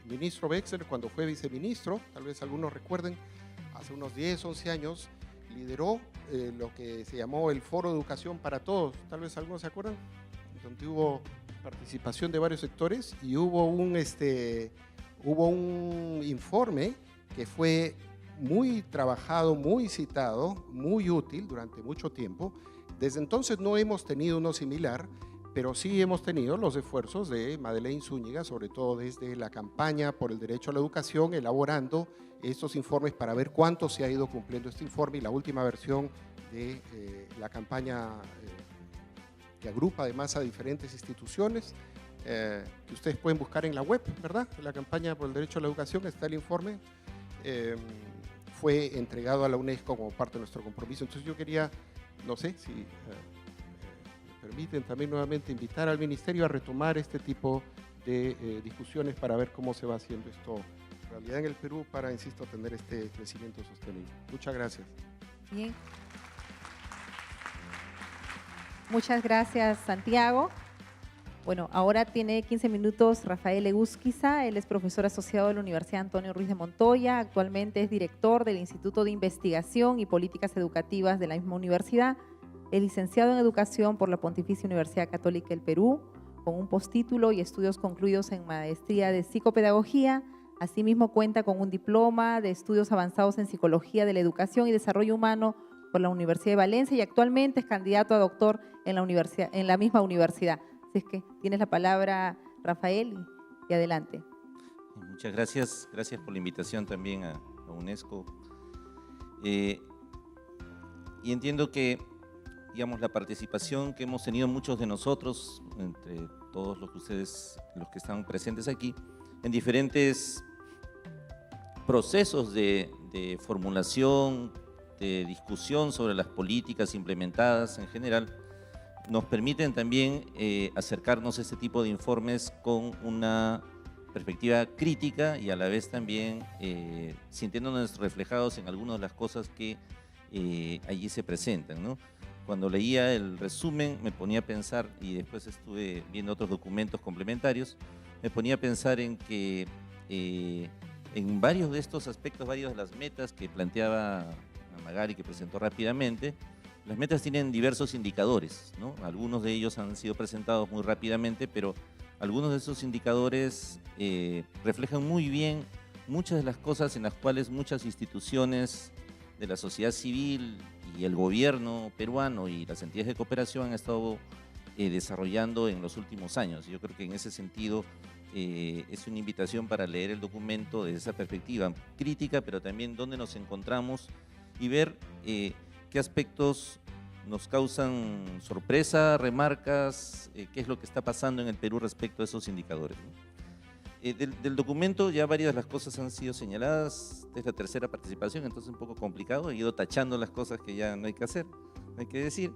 Speaker 4: ministro Wexler, cuando fue viceministro, tal vez algunos recuerden, hace unos 10, 11 años, lideró lo que se llamó el Foro de Educación para Todos. Tal vez algunos se acuerdan, donde hubo participación de varios sectores y hubo un informe que fue muy trabajado, muy citado, muy útil durante mucho tiempo. Desde entonces no hemos tenido uno similar, pero sí hemos tenido los esfuerzos de Madeleine Zúñiga, sobre todo desde la campaña por el derecho a la educación, elaborando estos informes para ver cuánto se ha ido cumpliendo este informe, y la última versión de la campaña que agrupa además a diferentes instituciones, que ustedes pueden buscar en la web, ¿verdad? La campaña por el derecho a la educación, está el informe, fue entregado a la UNESCO como parte de nuestro compromiso. Entonces yo quería, no sé si me permiten también nuevamente invitar al Ministerio a retomar este tipo de discusiones para ver cómo se va haciendo esto realidad en el Perú para, insisto, tener este crecimiento sostenible. Muchas gracias.
Speaker 1: Bien. Muchas gracias, Santiago. Bueno, ahora tiene 15 minutos Rafael Egusquiza. Él es profesor asociado de la Universidad Antonio Ruiz de Montoya. Actualmente es director del Instituto de Investigación y Políticas Educativas de la misma universidad. Es licenciado en Educación por la Pontificia Universidad Católica del Perú, con un postítulo y estudios concluidos en Maestría de Psicopedagogía. Asimismo, cuenta con un diploma de estudios avanzados en Psicología de la Educación y Desarrollo Humano por la Universidad de Valencia, y actualmente es candidato a doctor en la misma universidad. Así es que tienes la palabra, Rafael, y adelante.
Speaker 5: Muchas gracias. Gracias por la invitación también a UNESCO. Y entiendo que, digamos, la participación que hemos tenido muchos de nosotros, entre todos los que están presentes aquí, en diferentes procesos de formulación, de discusión sobre las políticas implementadas en general, nos permiten también acercarnos a este tipo de informes con una perspectiva crítica y a la vez también sintiéndonos reflejados en algunas de las cosas que allí se presentan, ¿no? Cuando leía el resumen me ponía a pensar, y después estuve viendo otros documentos complementarios, me ponía a pensar en que en varios de estos aspectos, varias de las metas que planteaba Magali, que presentó rápidamente, las metas tienen diversos indicadores, ¿no? Algunos de ellos han sido presentados muy rápidamente, pero algunos de esos indicadores reflejan muy bien muchas de las cosas en las cuales muchas instituciones de la sociedad civil y el gobierno peruano y las entidades de cooperación han estado desarrollando en los últimos años. Yo creo que en ese sentido es una invitación para leer el documento desde esa perspectiva crítica, pero también dónde nos encontramos y ver qué aspectos nos causan sorpresa, remarcas, qué es lo que está pasando en el Perú respecto a esos indicadores, ¿no? Del documento ya varias de las cosas han sido señaladas, es la tercera participación, entonces es un poco complicado, he ido tachando las cosas que ya no hay que hacer, no hay que decir.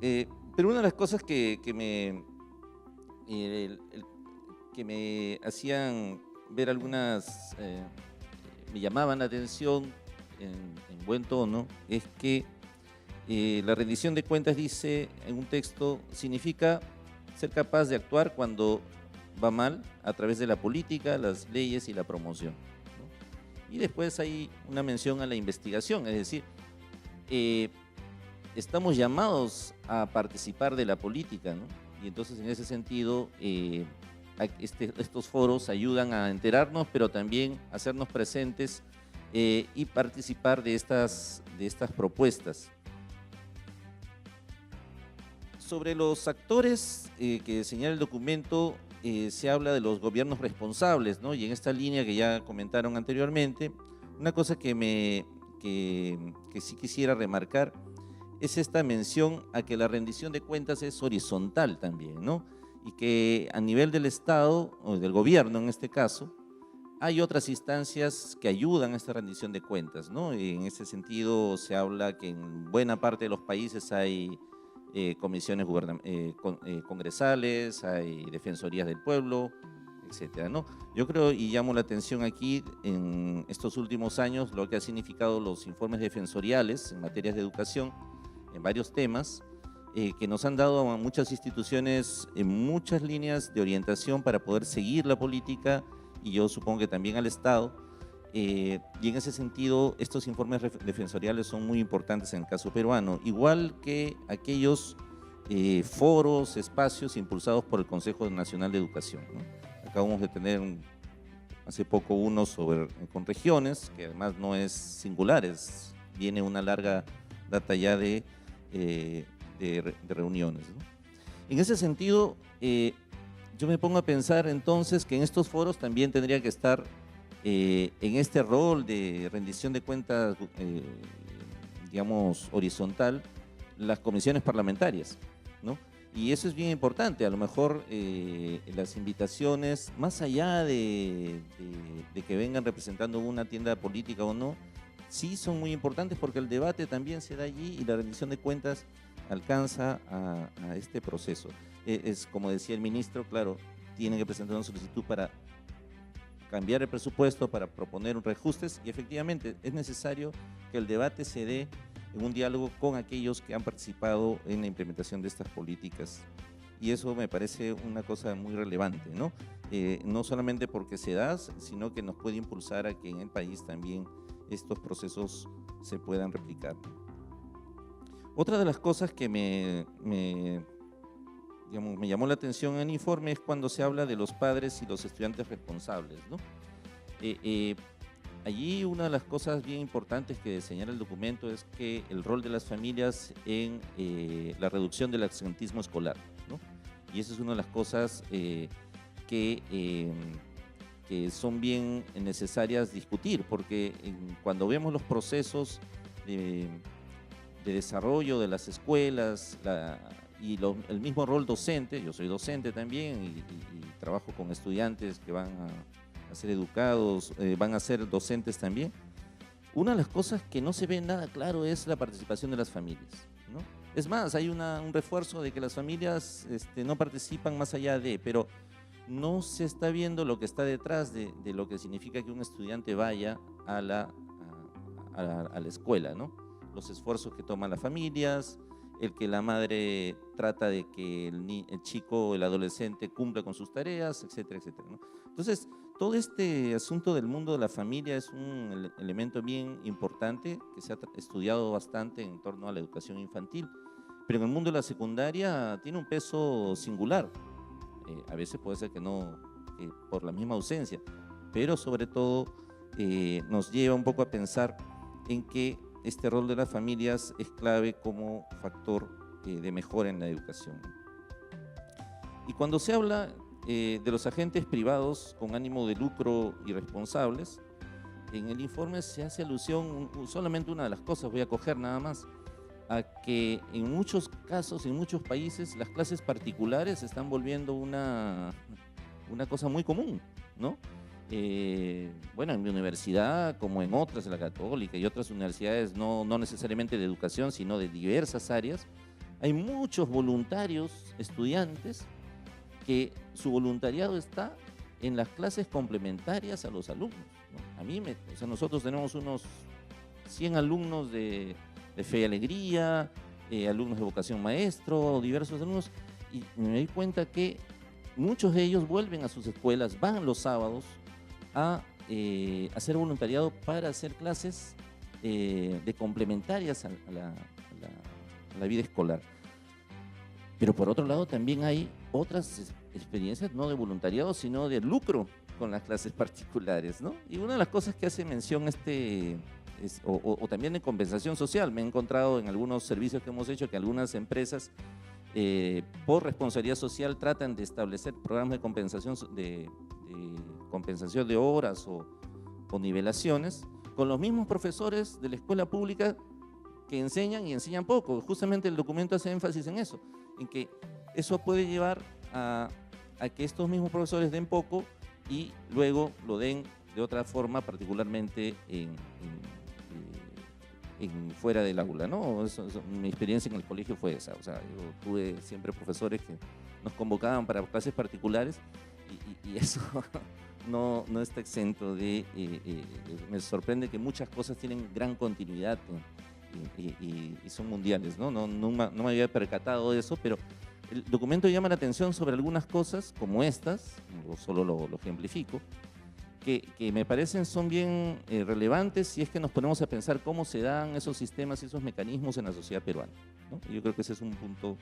Speaker 5: Pero una de las cosas que me hacían ver algunas, me llamaban la atención en buen tono, es que la rendición de cuentas, dice en un texto, significa ser capaz de actuar cuando va mal a través de la política, las leyes y la promoción, ¿no? Y después hay una mención a la investigación, es decir, estamos llamados a participar de la política, ¿no? Y entonces en ese sentido estos foros ayudan a enterarnos, pero también a hacernos presentes y participar de estas propuestas. Sobre los actores que señala el documento, se habla de los gobiernos responsables, ¿no? Y en esta línea que ya comentaron anteriormente, una cosa que sí quisiera remarcar es esta mención a que la rendición de cuentas es horizontal también, ¿no? Y que a nivel del Estado, o del gobierno en este caso, hay otras instancias que ayudan a esta rendición de cuentas, ¿no? Y en ese sentido se habla que en buena parte de los países hay comisiones congresales, hay defensorías del pueblo, etcétera, ¿no? Yo creo, y llamo la atención aquí, en estos últimos años, lo que ha significado los informes defensoriales en materias de educación, en varios temas, que nos han dado a muchas instituciones en muchas líneas de orientación para poder seguir la política, y yo supongo que también al Estado. Y en ese sentido, estos informes defensoriales son muy importantes en el caso peruano, igual que aquellos foros, espacios impulsados por el Consejo Nacional de Educación, ¿no? Acabamos de tener hace poco uno con regiones, que además no es singular, viene una larga data ya de reuniones, ¿no? En ese sentido, yo me pongo a pensar entonces que en estos foros también tendría que estar en este rol de rendición de cuentas, digamos, horizontal, las comisiones parlamentarias, ¿no? Y eso es bien importante. A lo mejor las invitaciones, más allá de que vengan representando una tienda política o no, sí son muy importantes porque el debate también se da allí y la rendición de cuentas alcanza a este proceso. Es como decía el ministro, claro, tienen que presentar una solicitud para cambiar el presupuesto, para proponer un reajustes, y efectivamente es necesario que el debate se dé en un diálogo con aquellos que han participado en la implementación de estas políticas. Y eso me parece una cosa muy relevante, ¿no? No solamente porque se da, sino que nos puede impulsar a que en el país también estos procesos se puedan replicar. Otra de las cosas que me llamó la atención en el informe es cuando se habla de los padres y los estudiantes responsables, ¿no? Allí una de las cosas bien importantes que señala el documento es que el rol de las familias en la reducción del absentismo escolar, ¿no? Y esa es una de las cosas que son bien necesarias discutir, porque cuando vemos los procesos de desarrollo de las escuelas, y el mismo rol docente, yo soy docente también y trabajo con estudiantes que van a ser educados, van a ser docentes también. Una de las cosas que no se ve nada claro es la participación de las familias, ¿no? Es más, hay un refuerzo de que las familias no participan más allá de, pero no se está viendo lo que está detrás de lo que significa que un estudiante vaya a la escuela, ¿no? Los esfuerzos que toman las familias, el que la madre trata de que el chico o el adolescente cumpla con sus tareas, etcétera, etcétera, ¿no? Entonces, todo este asunto del mundo de la familia es un elemento bien importante que se ha estudiado bastante en torno a la educación infantil, pero en el mundo de la secundaria tiene un peso singular. A veces puede ser que no, por la misma ausencia, pero sobre todo nos lleva un poco a pensar en que este rol de las familias es clave como factor de mejora en la educación. Y cuando se habla de los agentes privados con ánimo de lucro irresponsables, en el informe se hace alusión, solamente una de las cosas, voy a coger nada más, a que en muchos casos, en muchos países, las clases particulares se están volviendo una cosa muy común, ¿no? Bueno, en mi universidad, como en otras, en la Católica y otras universidades, no necesariamente de educación, sino de diversas áreas, hay muchos voluntarios, estudiantes, que su voluntariado está en las clases complementarias a los alumnos, ¿no? O sea, nosotros tenemos unos 100 alumnos de Fe y Alegría, alumnos de vocación maestro, diversos alumnos, y me doy cuenta que muchos de ellos vuelven a sus escuelas, van los sábados a hacer voluntariado para hacer clases de complementarias a la vida escolar. Pero por otro lado también hay otras experiencias no de voluntariado, sino de lucro con las clases particulares, ¿no? Y una de las cosas que hace mención o también de compensación social, me he encontrado en algunos servicios que hemos hecho que algunas empresas por responsabilidad social tratan de establecer programas de compensación de horas o nivelaciones con los mismos profesores de la escuela pública que enseñan y enseñan poco. Justamente el documento hace énfasis en eso, en que eso puede llevar a que estos mismos profesores den poco y luego lo den de otra forma, particularmente fuera del aula, ¿no? Mi experiencia en el colegio fue esa. O sea, yo tuve siempre profesores que nos convocaban para clases particulares y eso no está exento de... me sorprende que muchas cosas tienen gran continuidad y son mundiales, ¿no? No me había percatado de eso, pero el documento llama la atención sobre algunas cosas como estas, solo lo ejemplifico, que me parecen son bien relevantes si es que nos ponemos a pensar cómo se dan esos sistemas y esos mecanismos en la sociedad peruana, ¿no? Y yo creo que ese es un punto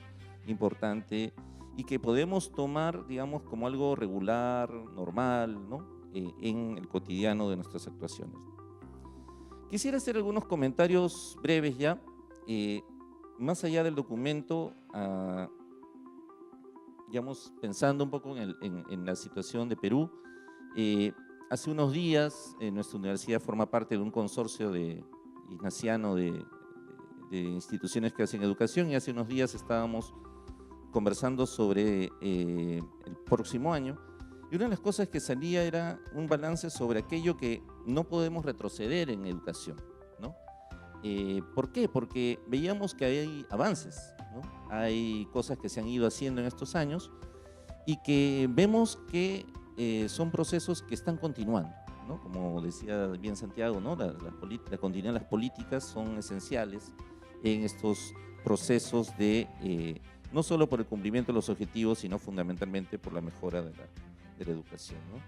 Speaker 5: importante y que podemos tomar, digamos, como algo regular, normal, ¿no? En el cotidiano de nuestras actuaciones. Quisiera hacer algunos comentarios breves ya, más allá del documento, digamos, pensando un poco en la situación de Perú. Hace unos días nuestra universidad forma parte de un consorcio ignaciano de instituciones que hacen educación y hace unos días estábamos conversando sobre el próximo año y una de las cosas que salía era un balance sobre aquello que no podemos retroceder en educación, ¿no? ¿Por qué? Porque veíamos que hay avances, ¿no? Hay cosas que se han ido haciendo en estos años y que vemos que son procesos que están continuando, ¿no? Como decía bien Santiago, ¿no? La continuidad de las políticas son esenciales en estos procesos no solo por el cumplimiento de los objetivos, sino fundamentalmente por la mejora de la educación, ¿no?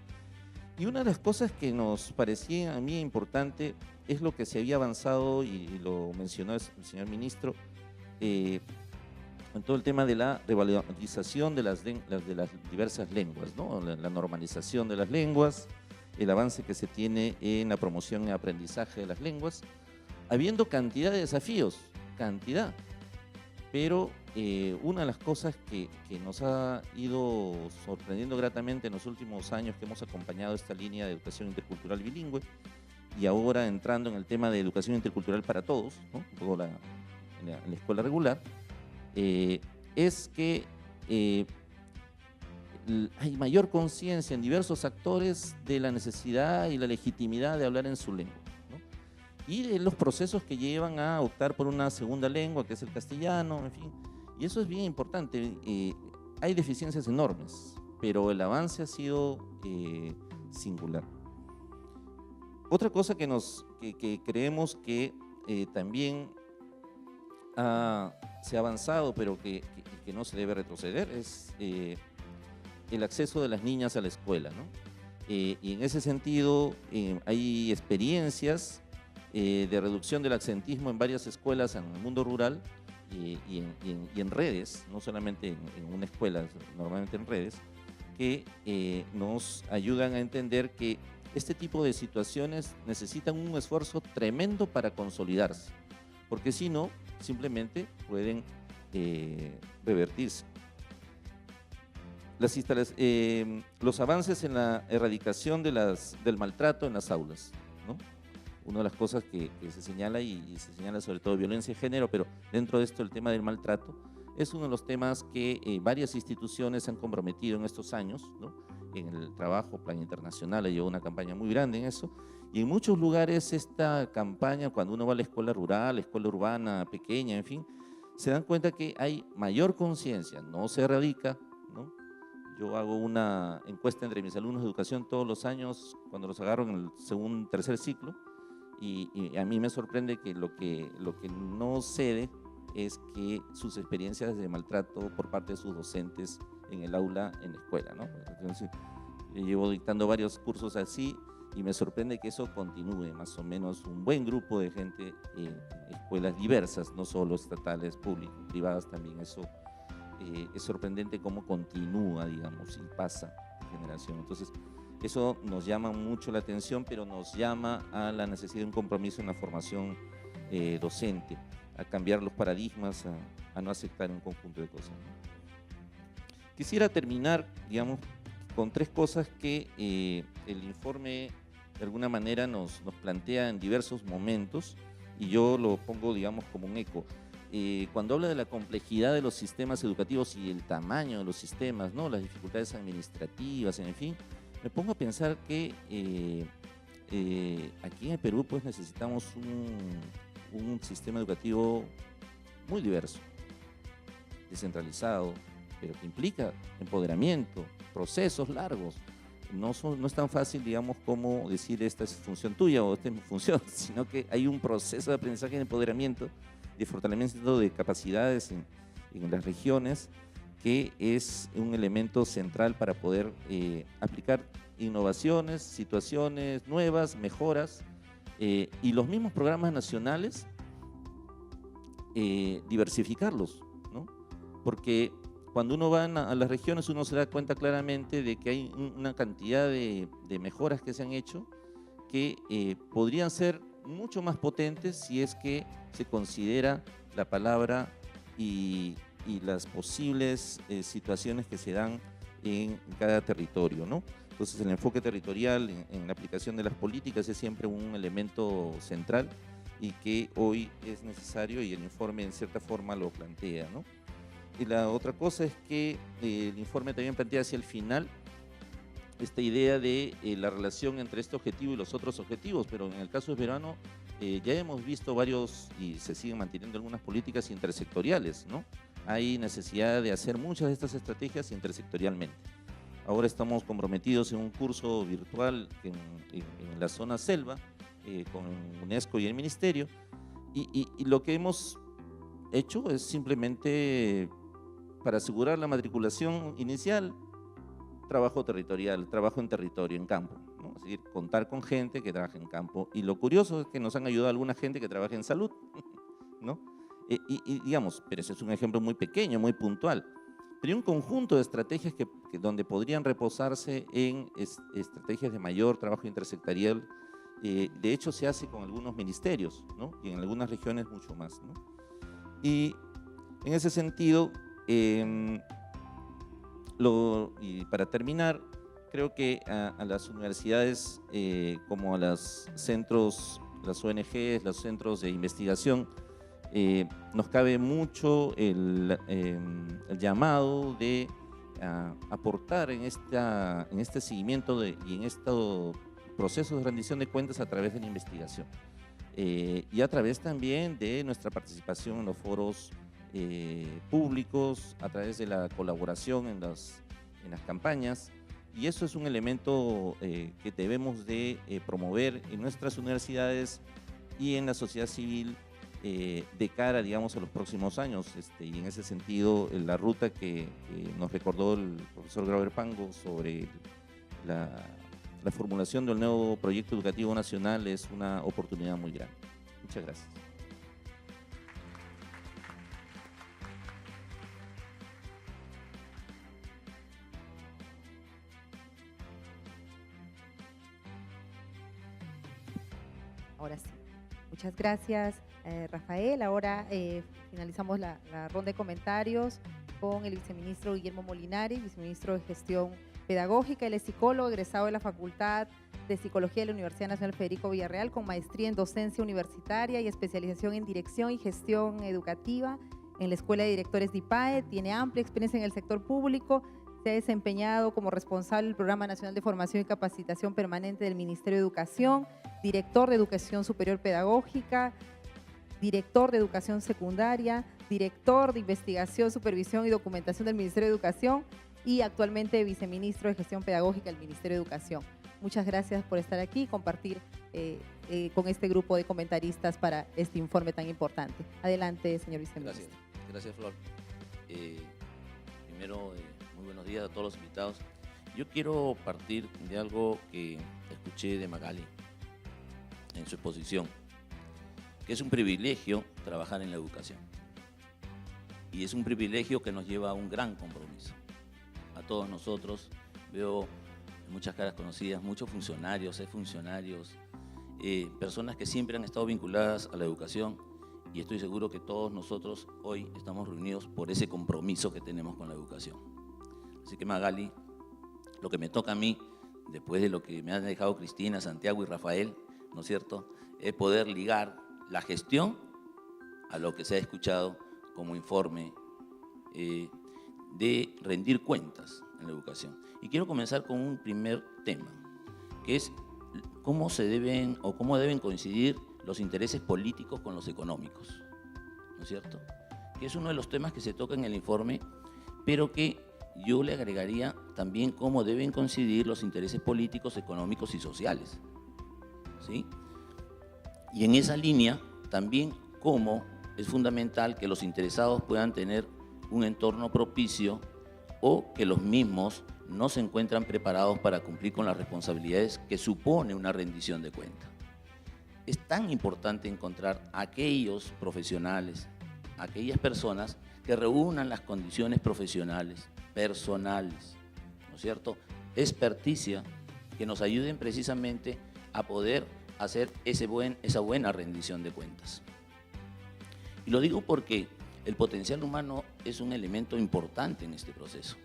Speaker 5: Y una de las cosas que nos parecía a mí importante es lo que se había avanzado, y lo mencionó el señor ministro, en todo el tema de la revalorización de las diversas lenguas, ¿no? La normalización de las lenguas, el avance que se tiene en la promoción y aprendizaje de las lenguas, habiendo cantidad de desafíos, pero una de las cosas que nos ha ido sorprendiendo gratamente en los últimos años que hemos acompañado esta línea de educación intercultural bilingüe y ahora entrando en el tema de educación intercultural para todos, ¿no? Un poco en la escuela regular, es que hay mayor conciencia en diversos actores de la necesidad y la legitimidad de hablar en su lengua, ¿no? Y de los procesos que llevan a optar por una segunda lengua, que es el castellano, en fin. Y eso es bien importante. Hay deficiencias enormes, pero el avance ha sido singular. Otra cosa que creemos que también se ha avanzado, pero que no se debe retroceder, es el acceso de las niñas a la escuela, ¿no? Y en ese sentido hay experiencias de reducción del absentismo en varias escuelas en el mundo rural y en redes, no solamente en una escuela, normalmente en redes, que nos ayudan a entender que este tipo de situaciones necesitan un esfuerzo tremendo para consolidarse, porque si no, simplemente pueden revertirse. los avances en la erradicación del maltrato en las aulas, ¿no? Una de las cosas que se señala, y se señala sobre todo violencia de género, pero dentro de esto el tema del maltrato es uno de los temas que varias instituciones se han comprometido en estos años, ¿no? En el trabajo, Plan Internacional, llevó una campaña muy grande en eso, y en muchos lugares esta campaña, cuando uno va a la escuela rural, la escuela urbana, pequeña, en fin, se dan cuenta que hay mayor conciencia, no se erradica, ¿no? Yo hago una encuesta entre mis alumnos de educación todos los años, cuando los agarro en el tercer ciclo, y a mí me sorprende que lo que no cede es que sus experiencias de maltrato por parte de sus docentes en el aula, en la escuela, ¿no? Entonces, yo llevo dictando varios cursos así y me sorprende que eso continúe, más o menos un buen grupo de gente en escuelas diversas, no solo estatales, públicas, privadas también. Eso es sorprendente cómo continúa, digamos, y pasa de generación. Entonces, eso nos llama mucho la atención, pero nos llama a la necesidad de un compromiso en la formación docente, a cambiar los paradigmas, a no aceptar un conjunto de cosas, ¿no? Quisiera terminar, digamos, con tres cosas que el informe de alguna manera nos plantea en diversos momentos, y yo lo pongo, digamos, como un eco. Cuando habla de la complejidad de los sistemas educativos y el tamaño de los sistemas, ¿no? Las dificultades administrativas, en fin, me pongo a pensar que aquí en el Perú pues necesitamos un sistema educativo muy diverso, descentralizado, pero que implica empoderamiento, procesos largos. No es tan fácil, digamos, como decir esta es función tuya o esta es mi función, sino que hay un proceso de aprendizaje y de empoderamiento, de fortalecimiento de capacidades en las regiones, que es un elemento central para poder aplicar innovaciones, situaciones nuevas, mejoras, y los mismos programas nacionales, diversificarlos, ¿no? Porque cuando uno va a las regiones uno se da cuenta claramente de que hay una cantidad de mejoras que se han hecho que podrían ser mucho más potentes si es que se considera la palabra y las posibles situaciones que se dan en cada territorio, ¿no? Entonces el enfoque territorial en la aplicación de las políticas es siempre un elemento central y que hoy es necesario, y el informe en cierta forma lo plantea, ¿no? Y la otra cosa es que el informe también plantea hacia el final esta idea de la relación entre este objetivo y los otros objetivos, pero en el caso de verano ya hemos visto varios, y se siguen manteniendo algunas políticas intersectoriales, ¿no? Hay necesidad de hacer muchas de estas estrategias intersectorialmente. Ahora estamos comprometidos en un curso virtual en la zona selva, con UNESCO y el Ministerio, y lo que hemos hecho es simplemente, para asegurar la matriculación inicial, trabajo territorial, trabajo en territorio, en campo, ¿no? Es decir, contar con gente que trabaja en campo. Y lo curioso es que nos han ayudado alguna gente que trabaja en salud, ¿no? Y digamos, pero ese es un ejemplo muy pequeño, muy puntual. Pero hay un conjunto de estrategias donde podrían reposarse en estrategias de mayor trabajo intersectorial. De hecho, se hace con algunos ministerios, ¿no? Y en algunas regiones mucho más, ¿no? Y en ese sentido, y para terminar, creo que a las universidades, como a los centros, las ONGs, los centros de investigación, nos cabe mucho el llamado de aportar en este seguimiento y en estos procesos de rendición de cuentas a través de la investigación, y a través también de nuestra participación en los foros públicos, a través de la colaboración en las campañas, y eso es un elemento que debemos de promover en nuestras universidades y en la sociedad civil de cara, digamos, a los próximos años, y en ese sentido la ruta que nos recordó el profesor Grauer Pango sobre la formulación del nuevo proyecto educativo nacional es una oportunidad muy grande. Muchas gracias.
Speaker 1: Ahora sí. Muchas gracias, Rafael. Ahora finalizamos la ronda de comentarios. con el viceministro Guillermo Molinari, viceministro de Gestión Pedagógica. Él es psicólogo, egresado de la Facultad de Psicología de la Universidad Nacional Federico Villarreal, con maestría en docencia universitaria y especialización en dirección y gestión educativa en la Escuela de Directores de IPAE. Tiene amplia experiencia en el sector público. Se ha desempeñado como responsable del Programa Nacional de Formación y Capacitación Permanente del Ministerio de Educación, director de Educación Superior Pedagógica, director de Educación Secundaria, director de Investigación, Supervisión y Documentación del Ministerio de Educación y actualmente viceministro de Gestión Pedagógica del Ministerio de Educación. Muchas gracias por estar aquí y compartir con este grupo de comentaristas para este informe tan importante. Adelante, señor viceministro.
Speaker 6: Gracias, Flor. Primero, muy buenos días a todos los invitados. Yo quiero partir de algo que escuché de Magali en su exposición, que es un privilegio trabajar en la educación. Y es un privilegio que nos lleva a un gran compromiso. A todos nosotros, veo muchas caras conocidas, muchos funcionarios, exfuncionarios, personas que siempre han estado vinculadas a la educación, y estoy seguro que todos nosotros hoy estamos reunidos por ese compromiso que tenemos con la educación. Así que, Magali, lo que me toca a mí, después de lo que me han dejado Cristina, Santiago y Rafael, ¿no es cierto?, es poder ligar la gestión a lo que se ha escuchado como informe de rendir cuentas en la educación. Y quiero comenzar con un primer tema, que es cómo deben coincidir los intereses políticos con los económicos, ¿no es cierto?, que es uno de los temas que se toca en el informe, pero que yo le agregaría también cómo deben coincidir los intereses políticos, económicos y sociales, ¿sí? Y en esa línea también cómo es fundamental que los interesados puedan tener un entorno propicio o que los mismos no se encuentran preparados para cumplir con las responsabilidades que supone una rendición de cuentas. Es tan importante encontrar aquellos profesionales, aquellas personas que reúnan las condiciones profesionales, personales, ¿no es cierto?, experticia, que nos ayuden precisamente a poder hacer esa buena rendición de cuentas. Y lo digo porque el potencial humano es un elemento importante en este proceso.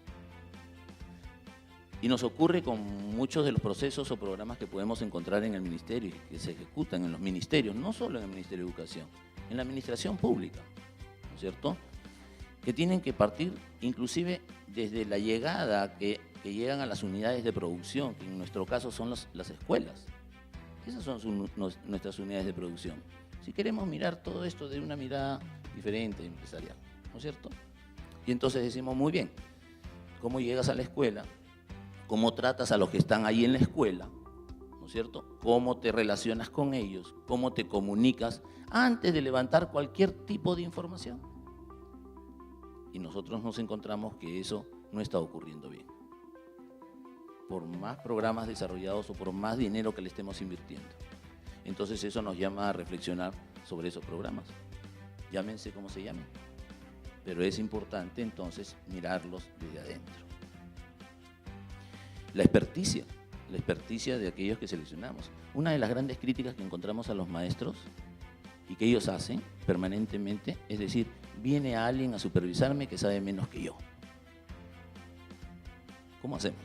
Speaker 6: Y nos ocurre con muchos de los procesos o programas que podemos encontrar en el ministerio y que se ejecutan en los ministerios, no solo en el Ministerio de Educación, en la administración pública, ¿no es cierto?, que tienen que partir inclusive desde la llegada que llegan a las unidades de producción, que en nuestro caso son las escuelas. Esas son nuestras unidades de producción. Si queremos mirar todo esto de una mirada diferente, empresarial, ¿no es cierto? Y entonces decimos, muy bien, ¿cómo llegas a la escuela? ¿Cómo tratas a los que están ahí en la escuela? ¿No es cierto? ¿Cómo te relacionas con ellos? ¿Cómo te comunicas antes de levantar cualquier tipo de información? Y nosotros nos encontramos que eso no está ocurriendo bien. Por más programas desarrollados o por más dinero que le estemos invirtiendo. Entonces eso nos llama a reflexionar sobre esos programas. Llámense como se llamen. Pero es importante entonces mirarlos desde adentro. La experticia de aquellos que seleccionamos. Una de las grandes críticas que encontramos a los maestros y que ellos hacen permanentemente es decir, viene alguien a supervisarme que sabe menos que yo. ¿Cómo hacemos?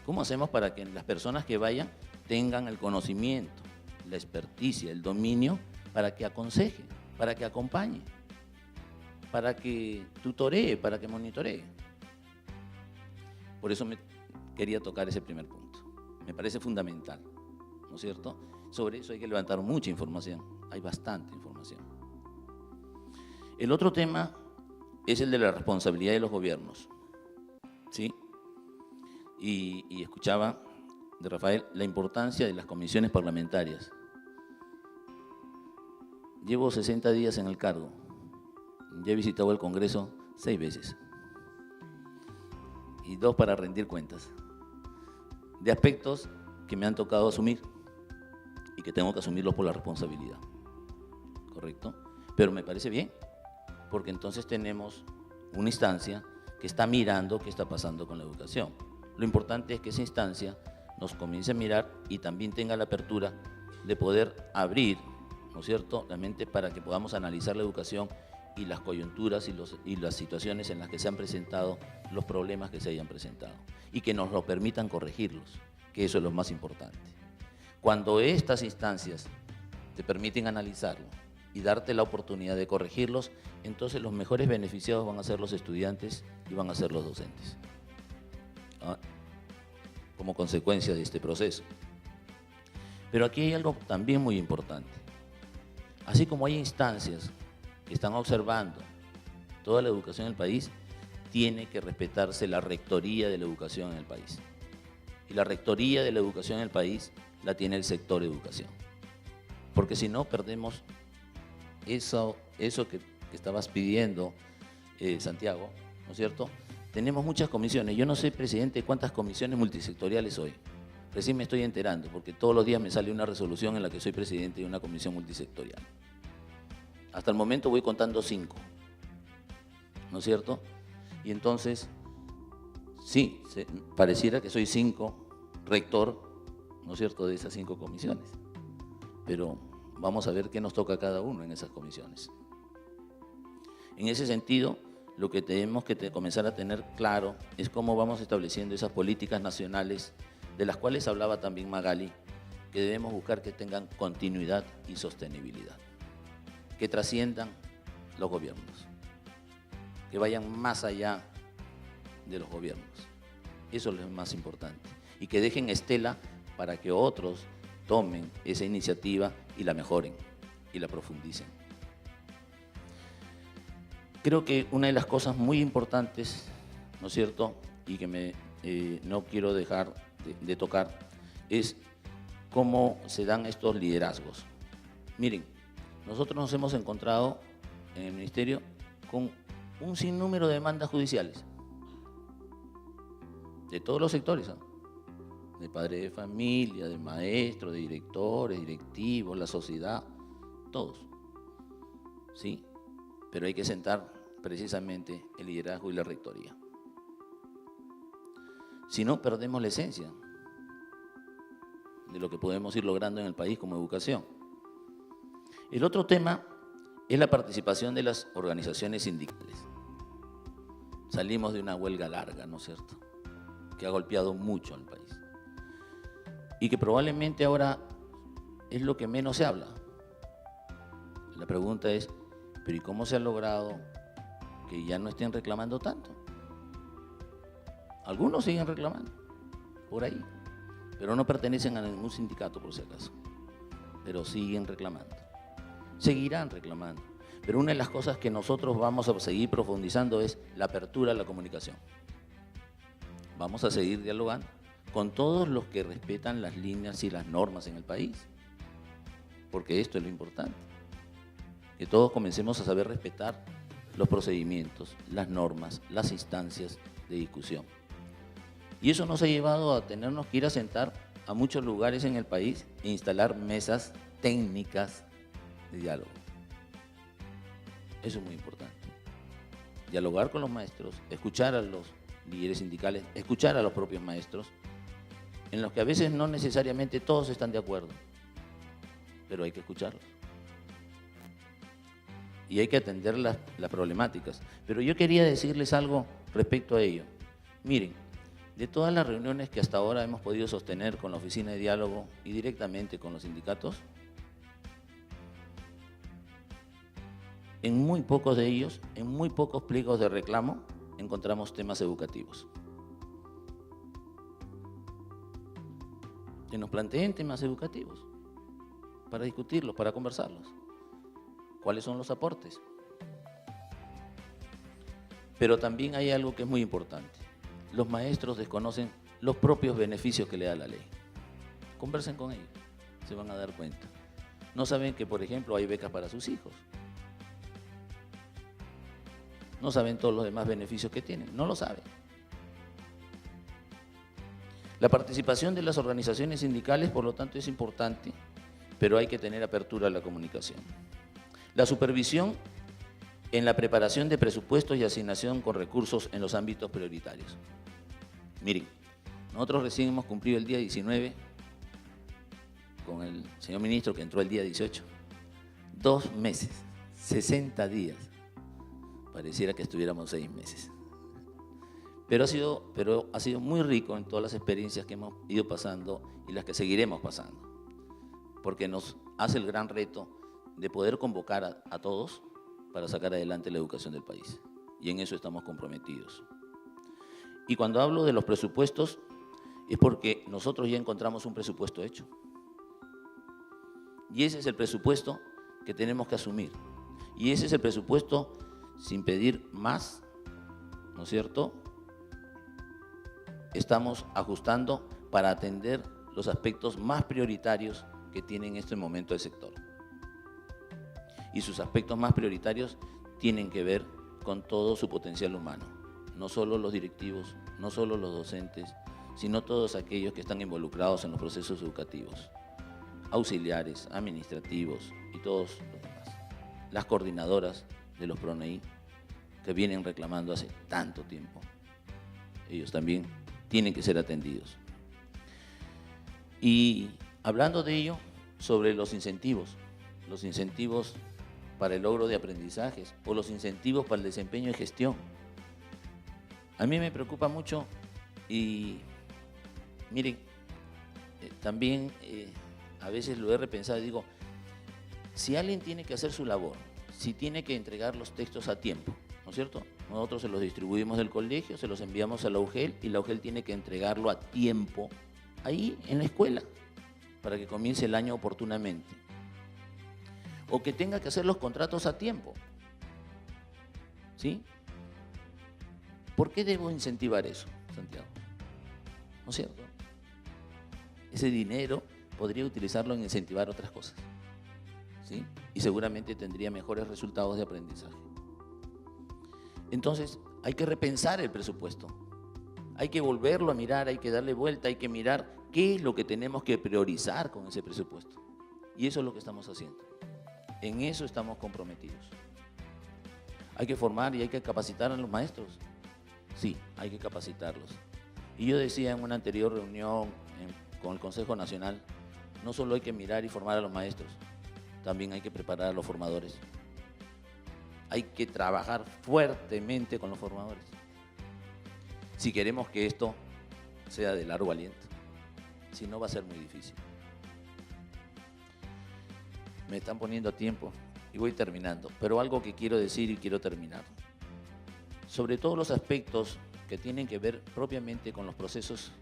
Speaker 6: ¿Cómo hacemos para que las personas que vayan tengan el conocimiento, la experticia, el dominio, para que aconseje, para que acompañe, para que tutoree, para que monitoree? Por eso quería tocar ese primer punto. Me parece fundamental, ¿no es cierto? Sobre eso hay que levantar mucha información, hay bastante información. El otro tema es el de la responsabilidad de los gobiernos, ¿sí? Y escuchaba de Rafael la importancia de las comisiones parlamentarias. Llevo 60 días en el cargo, ya he visitado el Congreso 6 veces y 2 para rendir cuentas de aspectos que me han tocado asumir y que tengo que asumirlos por la responsabilidad, ¿correcto? Pero me parece bien, porque entonces tenemos una instancia que está mirando qué está pasando con la educación. Lo importante es que esa instancia nos comience a mirar y también tenga la apertura de poder abrir, ¿no es cierto?, la mente para que podamos analizar la educación y las coyunturas y las situaciones en las que se han presentado, los problemas que se hayan presentado, y que nos lo permitan corregirlos, que eso es lo más importante. Cuando estas instancias te permiten analizarlo y darte la oportunidad de corregirlos, entonces los mejores beneficiados van a ser los estudiantes y van a ser los docentes, como consecuencia de este proceso. Pero aquí hay algo también muy importante. Así como hay instancias que están observando toda la educación en el país, tiene que respetarse la rectoría de la educación en el país. Y la rectoría de la educación en el país la tiene el sector educación. Porque si no, perdemos eso que estabas pidiendo, Santiago, ¿no es cierto? Tenemos muchas comisiones. Yo no sé, presidente, cuántas comisiones multisectoriales hoy. Recién me estoy enterando, porque todos los días me sale una resolución en la que soy presidente de una comisión multisectorial. Hasta el momento voy contando 5, ¿no es cierto? Y entonces, sí, pareciera que soy 5 rector, ¿no es cierto?, de esas 5 comisiones. Pero vamos a ver qué nos toca a cada uno en esas comisiones. En ese sentido, lo que tenemos que comenzar a tener claro es cómo vamos estableciendo esas políticas nacionales de las cuales hablaba también Magali, que debemos buscar que tengan continuidad y sostenibilidad, que trasciendan los gobiernos, que vayan más allá de los gobiernos. Eso es lo más importante. Y que dejen estela para que otros tomen esa iniciativa y la mejoren y la profundicen. Creo que una de las cosas muy importantes, ¿no es cierto?, y que no quiero dejar de tocar, es cómo se dan estos liderazgos. Miren, nosotros nos hemos encontrado en el Ministerio con un sinnúmero de demandas judiciales, de todos los sectores, ¿eh? De padres de familia, de maestros, de directores, directivos, la sociedad, todos, ¿sí? Pero hay que sentar precisamente el liderazgo y la rectoría. Si no, perdemos la esencia de lo que podemos ir logrando en el país como educación. El otro tema es la participación de las organizaciones sindicales. Salimos de una huelga larga, ¿no es cierto?, que ha golpeado mucho al país y que probablemente ahora es lo que menos se habla. La pregunta es, ¿pero y cómo se ha logrado que ya no estén reclamando tanto? Algunos siguen reclamando, por ahí, pero no pertenecen a ningún sindicato, por si acaso, pero siguen reclamando, seguirán reclamando. Pero una de las cosas que nosotros vamos a seguir profundizando es la apertura a la comunicación. Vamos a seguir dialogando con todos los que respetan las líneas y las normas en el país, porque esto es lo importante, que todos comencemos a saber respetar los procedimientos, las normas, las instancias de discusión. Y eso nos ha llevado a tenernos que ir a sentar a muchos lugares en el país e instalar mesas técnicas de diálogo. Eso es muy importante. Dialogar con los maestros, escuchar a los líderes sindicales, escuchar a los propios maestros, en los que a veces no necesariamente todos están de acuerdo, pero hay que escucharlos. Y hay que atender las problemáticas. Pero yo quería decirles algo respecto a ello. Miren, de todas las reuniones que hasta ahora hemos podido sostener con la Oficina de Diálogo y directamente con los sindicatos, en muy pocos de ellos, en muy pocos pliegos de reclamo, encontramos temas educativos. Que nos planteen temas educativos para discutirlos, para conversarlos. ¿Cuáles son los aportes? Pero también hay algo que es muy importante. Los maestros desconocen los propios beneficios que le da la ley. Conversen con ellos, se van a dar cuenta. No saben que, por ejemplo, hay becas para sus hijos. No saben todos los demás beneficios que tienen, no lo saben. La participación de las organizaciones sindicales, por lo tanto, es importante, pero hay que tener apertura a la comunicación. La supervisión en la preparación de presupuestos y asignación con recursos en los ámbitos prioritarios. Miren, nosotros recién hemos cumplido el día 19 con el señor ministro que entró el día 18. 2 meses, 60 días Pareciera que estuviéramos 6 meses. Pero ha sido muy rico en todas las experiencias que hemos ido pasando y las que seguiremos pasando, porque nos hace el gran reto de poder convocar a todos para sacar adelante la educación del país. Y en eso estamos comprometidos. Y cuando hablo de los presupuestos, es porque nosotros ya encontramos un presupuesto hecho. Y ese es el presupuesto que tenemos que asumir. Y ese es el presupuesto sin pedir más, ¿no es cierto? Estamos ajustando para atender los aspectos más prioritarios que tiene en este momento el sector. Y sus aspectos más prioritarios tienen que ver con todo su potencial humano. No solo los directivos, no solo los docentes, sino todos aquellos que están involucrados en los procesos educativos, auxiliares, administrativos y todos los demás. Las coordinadoras de los PRONEI que vienen reclamando hace tanto tiempo. Ellos también tienen que ser atendidos. Y hablando de ello, sobre los incentivos para el logro de aprendizajes o los incentivos para el desempeño de gestión. A mí me preocupa mucho y miren, también a veces lo he repensado y digo, si alguien tiene que hacer su labor, si tiene que entregar los textos a tiempo, ¿no es cierto? Nosotros se los distribuimos del colegio, se los enviamos a la UGEL y la UGEL tiene que entregarlo a tiempo ahí en la escuela para que comience el año oportunamente. O que tenga que hacer los contratos a tiempo. ¿Sí? ¿Por qué debo incentivar eso, Santiago? ¿No es cierto? Ese dinero podría utilizarlo en incentivar otras cosas. ¿Sí? Y seguramente tendría mejores resultados de aprendizaje. Entonces, hay que repensar el presupuesto. Hay que volverlo a mirar, hay que darle vuelta, hay que mirar qué es lo que tenemos que priorizar con ese presupuesto. Y eso es lo que estamos haciendo. En eso estamos comprometidos. Hay que formar y hay que capacitar a los maestros. Sí, hay que capacitarlos. Y yo decía en una anterior reunión con el Consejo Nacional, no solo hay que mirar y formar a los maestros, también hay que preparar a los formadores. Hay que trabajar fuertemente con los formadores. Si queremos que esto sea de largo aliento, si no va a ser muy difícil. Me están poniendo tiempo y voy terminando, pero algo que quiero decir y quiero terminar. Sobre todos los aspectos que tienen que ver propiamente con los procesos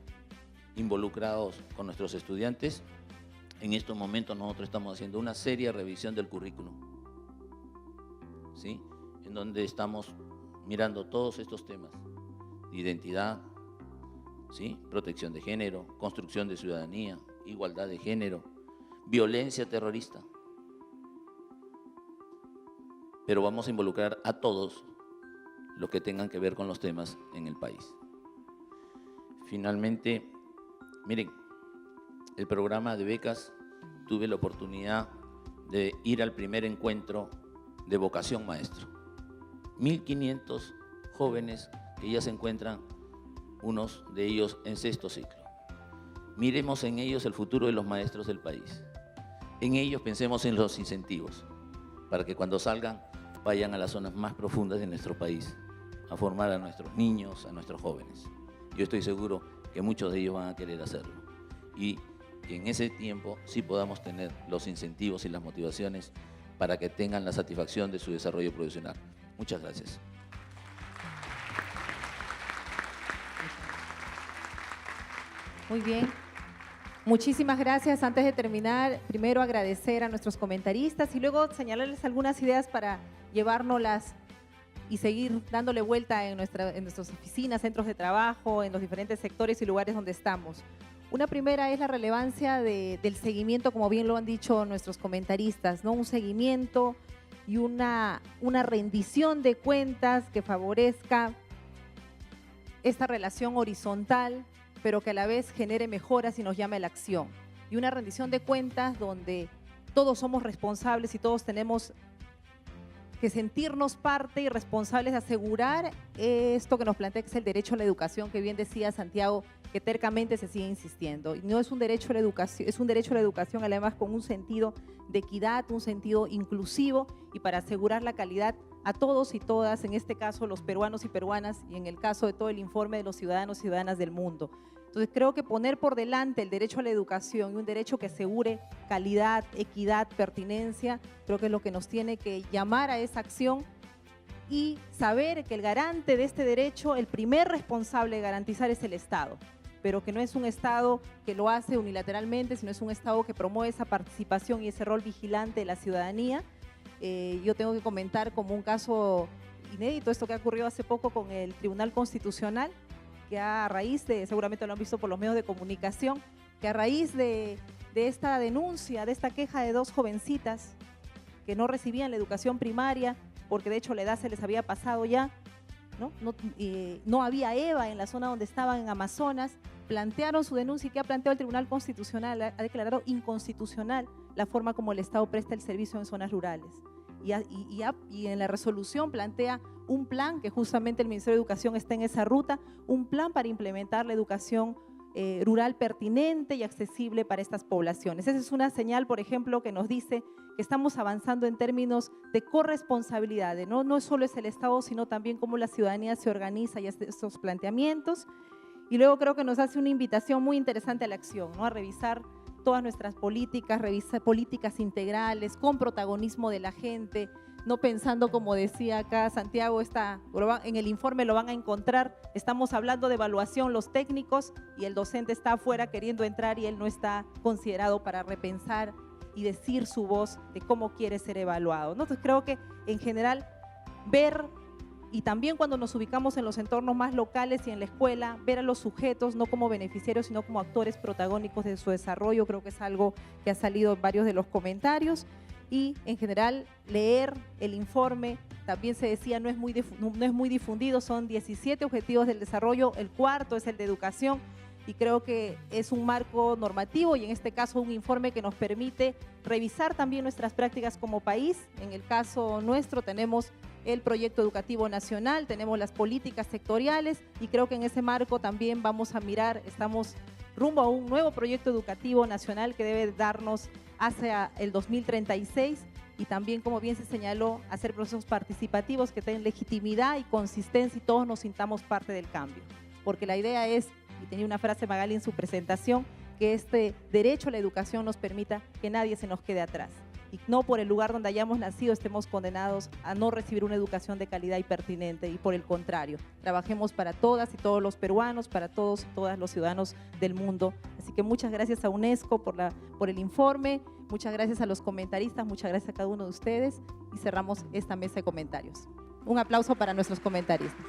Speaker 6: involucrados con nuestros estudiantes, en estos momentos nosotros estamos haciendo una seria revisión del currículum, ¿sí? En donde estamos mirando todos estos temas: identidad, ¿sí? Protección de género, construcción de ciudadanía, igualdad de género, violencia terrorista. Pero vamos a involucrar a todos los que tengan que ver con los temas en el país. Finalmente, miren, el programa de becas, tuve la oportunidad de ir al primer encuentro de vocación maestro. 1.500 jóvenes que ya se encuentran, unos de ellos en 6º ciclo. Miremos en ellos el futuro de los maestros del país. En ellos pensemos en los incentivos, para que cuando salgan vayan a las zonas más profundas de nuestro país, a formar a nuestros niños, a nuestros jóvenes. Yo estoy seguro que muchos de ellos van a querer hacerlo. Y que en ese tiempo sí podamos tener los incentivos y las motivaciones para que tengan la satisfacción de su desarrollo profesional. Muchas gracias.
Speaker 1: Muy bien. Muchísimas gracias. Antes de terminar, primero agradecer a nuestros comentaristas y luego señalarles algunas ideas para llevárnoslas y seguir dándole vuelta en nuestras oficinas, centros de trabajo, en los diferentes sectores y lugares donde estamos. Una primera es la relevancia del seguimiento, como bien lo han dicho nuestros comentaristas, ¿no? Un seguimiento y una rendición de cuentas que favorezca esta relación horizontal, pero que a la vez genere mejoras y nos llame a la acción. Y una rendición de cuentas donde todos somos responsables y todos tenemos que sentirnos parte y responsables de asegurar esto que nos plantea, que es el derecho a la educación, que bien decía Santiago, que tercamente se sigue insistiendo. Y no es un derecho a la educación, es un derecho a la educación además con un sentido de equidad, un sentido inclusivo y para asegurar la calidad a todos y todas, en este caso los peruanos y peruanas, y en el caso de todo el informe de los ciudadanos y ciudadanas del mundo. Entonces creo que poner por delante el derecho a la educación y un derecho que asegure calidad, equidad, pertinencia, creo que es lo que nos tiene que llamar a esa acción y saber que el garante de este derecho, el primer responsable de garantizar es el Estado, pero que no es un Estado que lo hace unilateralmente, sino es un Estado que promueve esa participación y ese rol vigilante de la ciudadanía. Yo tengo que comentar como un caso inédito esto que ha ocurrido hace poco con el Tribunal Constitucional, que a raíz de, seguramente lo han visto por los medios de comunicación, que a raíz de esta denuncia, de esta queja de 2 jovencitas que no recibían la educación primaria, porque de hecho la edad se les había pasado ya, no había EVA en la zona donde estaban en Amazonas, plantearon su denuncia y que ha planteado el Tribunal Constitucional, ha declarado inconstitucional la forma como el Estado presta el servicio en zonas rurales. Y en la resolución plantea un plan, que justamente el Ministerio de Educación está en esa ruta, un plan para implementar la educación rural pertinente y accesible para estas poblaciones. Esa es una señal, por ejemplo, que nos dice que estamos avanzando en términos de corresponsabilidad, no solo es el Estado, sino también cómo la ciudadanía se organiza y hace estos planteamientos. Y luego creo que nos hace una invitación muy interesante a la acción, a revisar todas nuestras políticas, revisar políticas integrales, con protagonismo de la gente, no pensando, como decía acá Santiago, en el informe lo van a encontrar, estamos hablando de evaluación los técnicos y el docente está afuera queriendo entrar y él no está considerado para repensar y decir su voz de cómo quiere ser evaluado. Entonces creo que en general ver, y también cuando nos ubicamos en los entornos más locales y en la escuela, ver a los sujetos no como beneficiarios, sino como actores protagónicos de su desarrollo, creo que es algo que ha salido en varios de los comentarios. Y en general leer el informe, también se decía, no es muy difundido, son 17 objetivos del desarrollo, el 4º es el de educación, y creo que es un marco normativo y en este caso un informe que nos permite revisar también nuestras prácticas como país. En el caso nuestro tenemos el proyecto educativo nacional, tenemos las políticas sectoriales y creo que en ese marco también vamos a mirar, estamos rumbo a un nuevo proyecto educativo nacional que debe darnos hacia el 2036 y también, como bien se señaló, hacer procesos participativos que tengan legitimidad y consistencia y todos nos sintamos parte del cambio. Porque la idea es, y tenía una frase Magali en su presentación, que este derecho a la educación nos permita que nadie se nos quede atrás. Y no por el lugar donde hayamos nacido estemos condenados a no recibir una educación de calidad y pertinente, y por el contrario, trabajemos para todas y todos los peruanos, para todos y todas los ciudadanos del mundo. Así que muchas gracias a UNESCO por el informe, muchas gracias a los comentaristas, muchas gracias a cada uno de ustedes y cerramos esta mesa de comentarios. Un aplauso para nuestros comentaristas.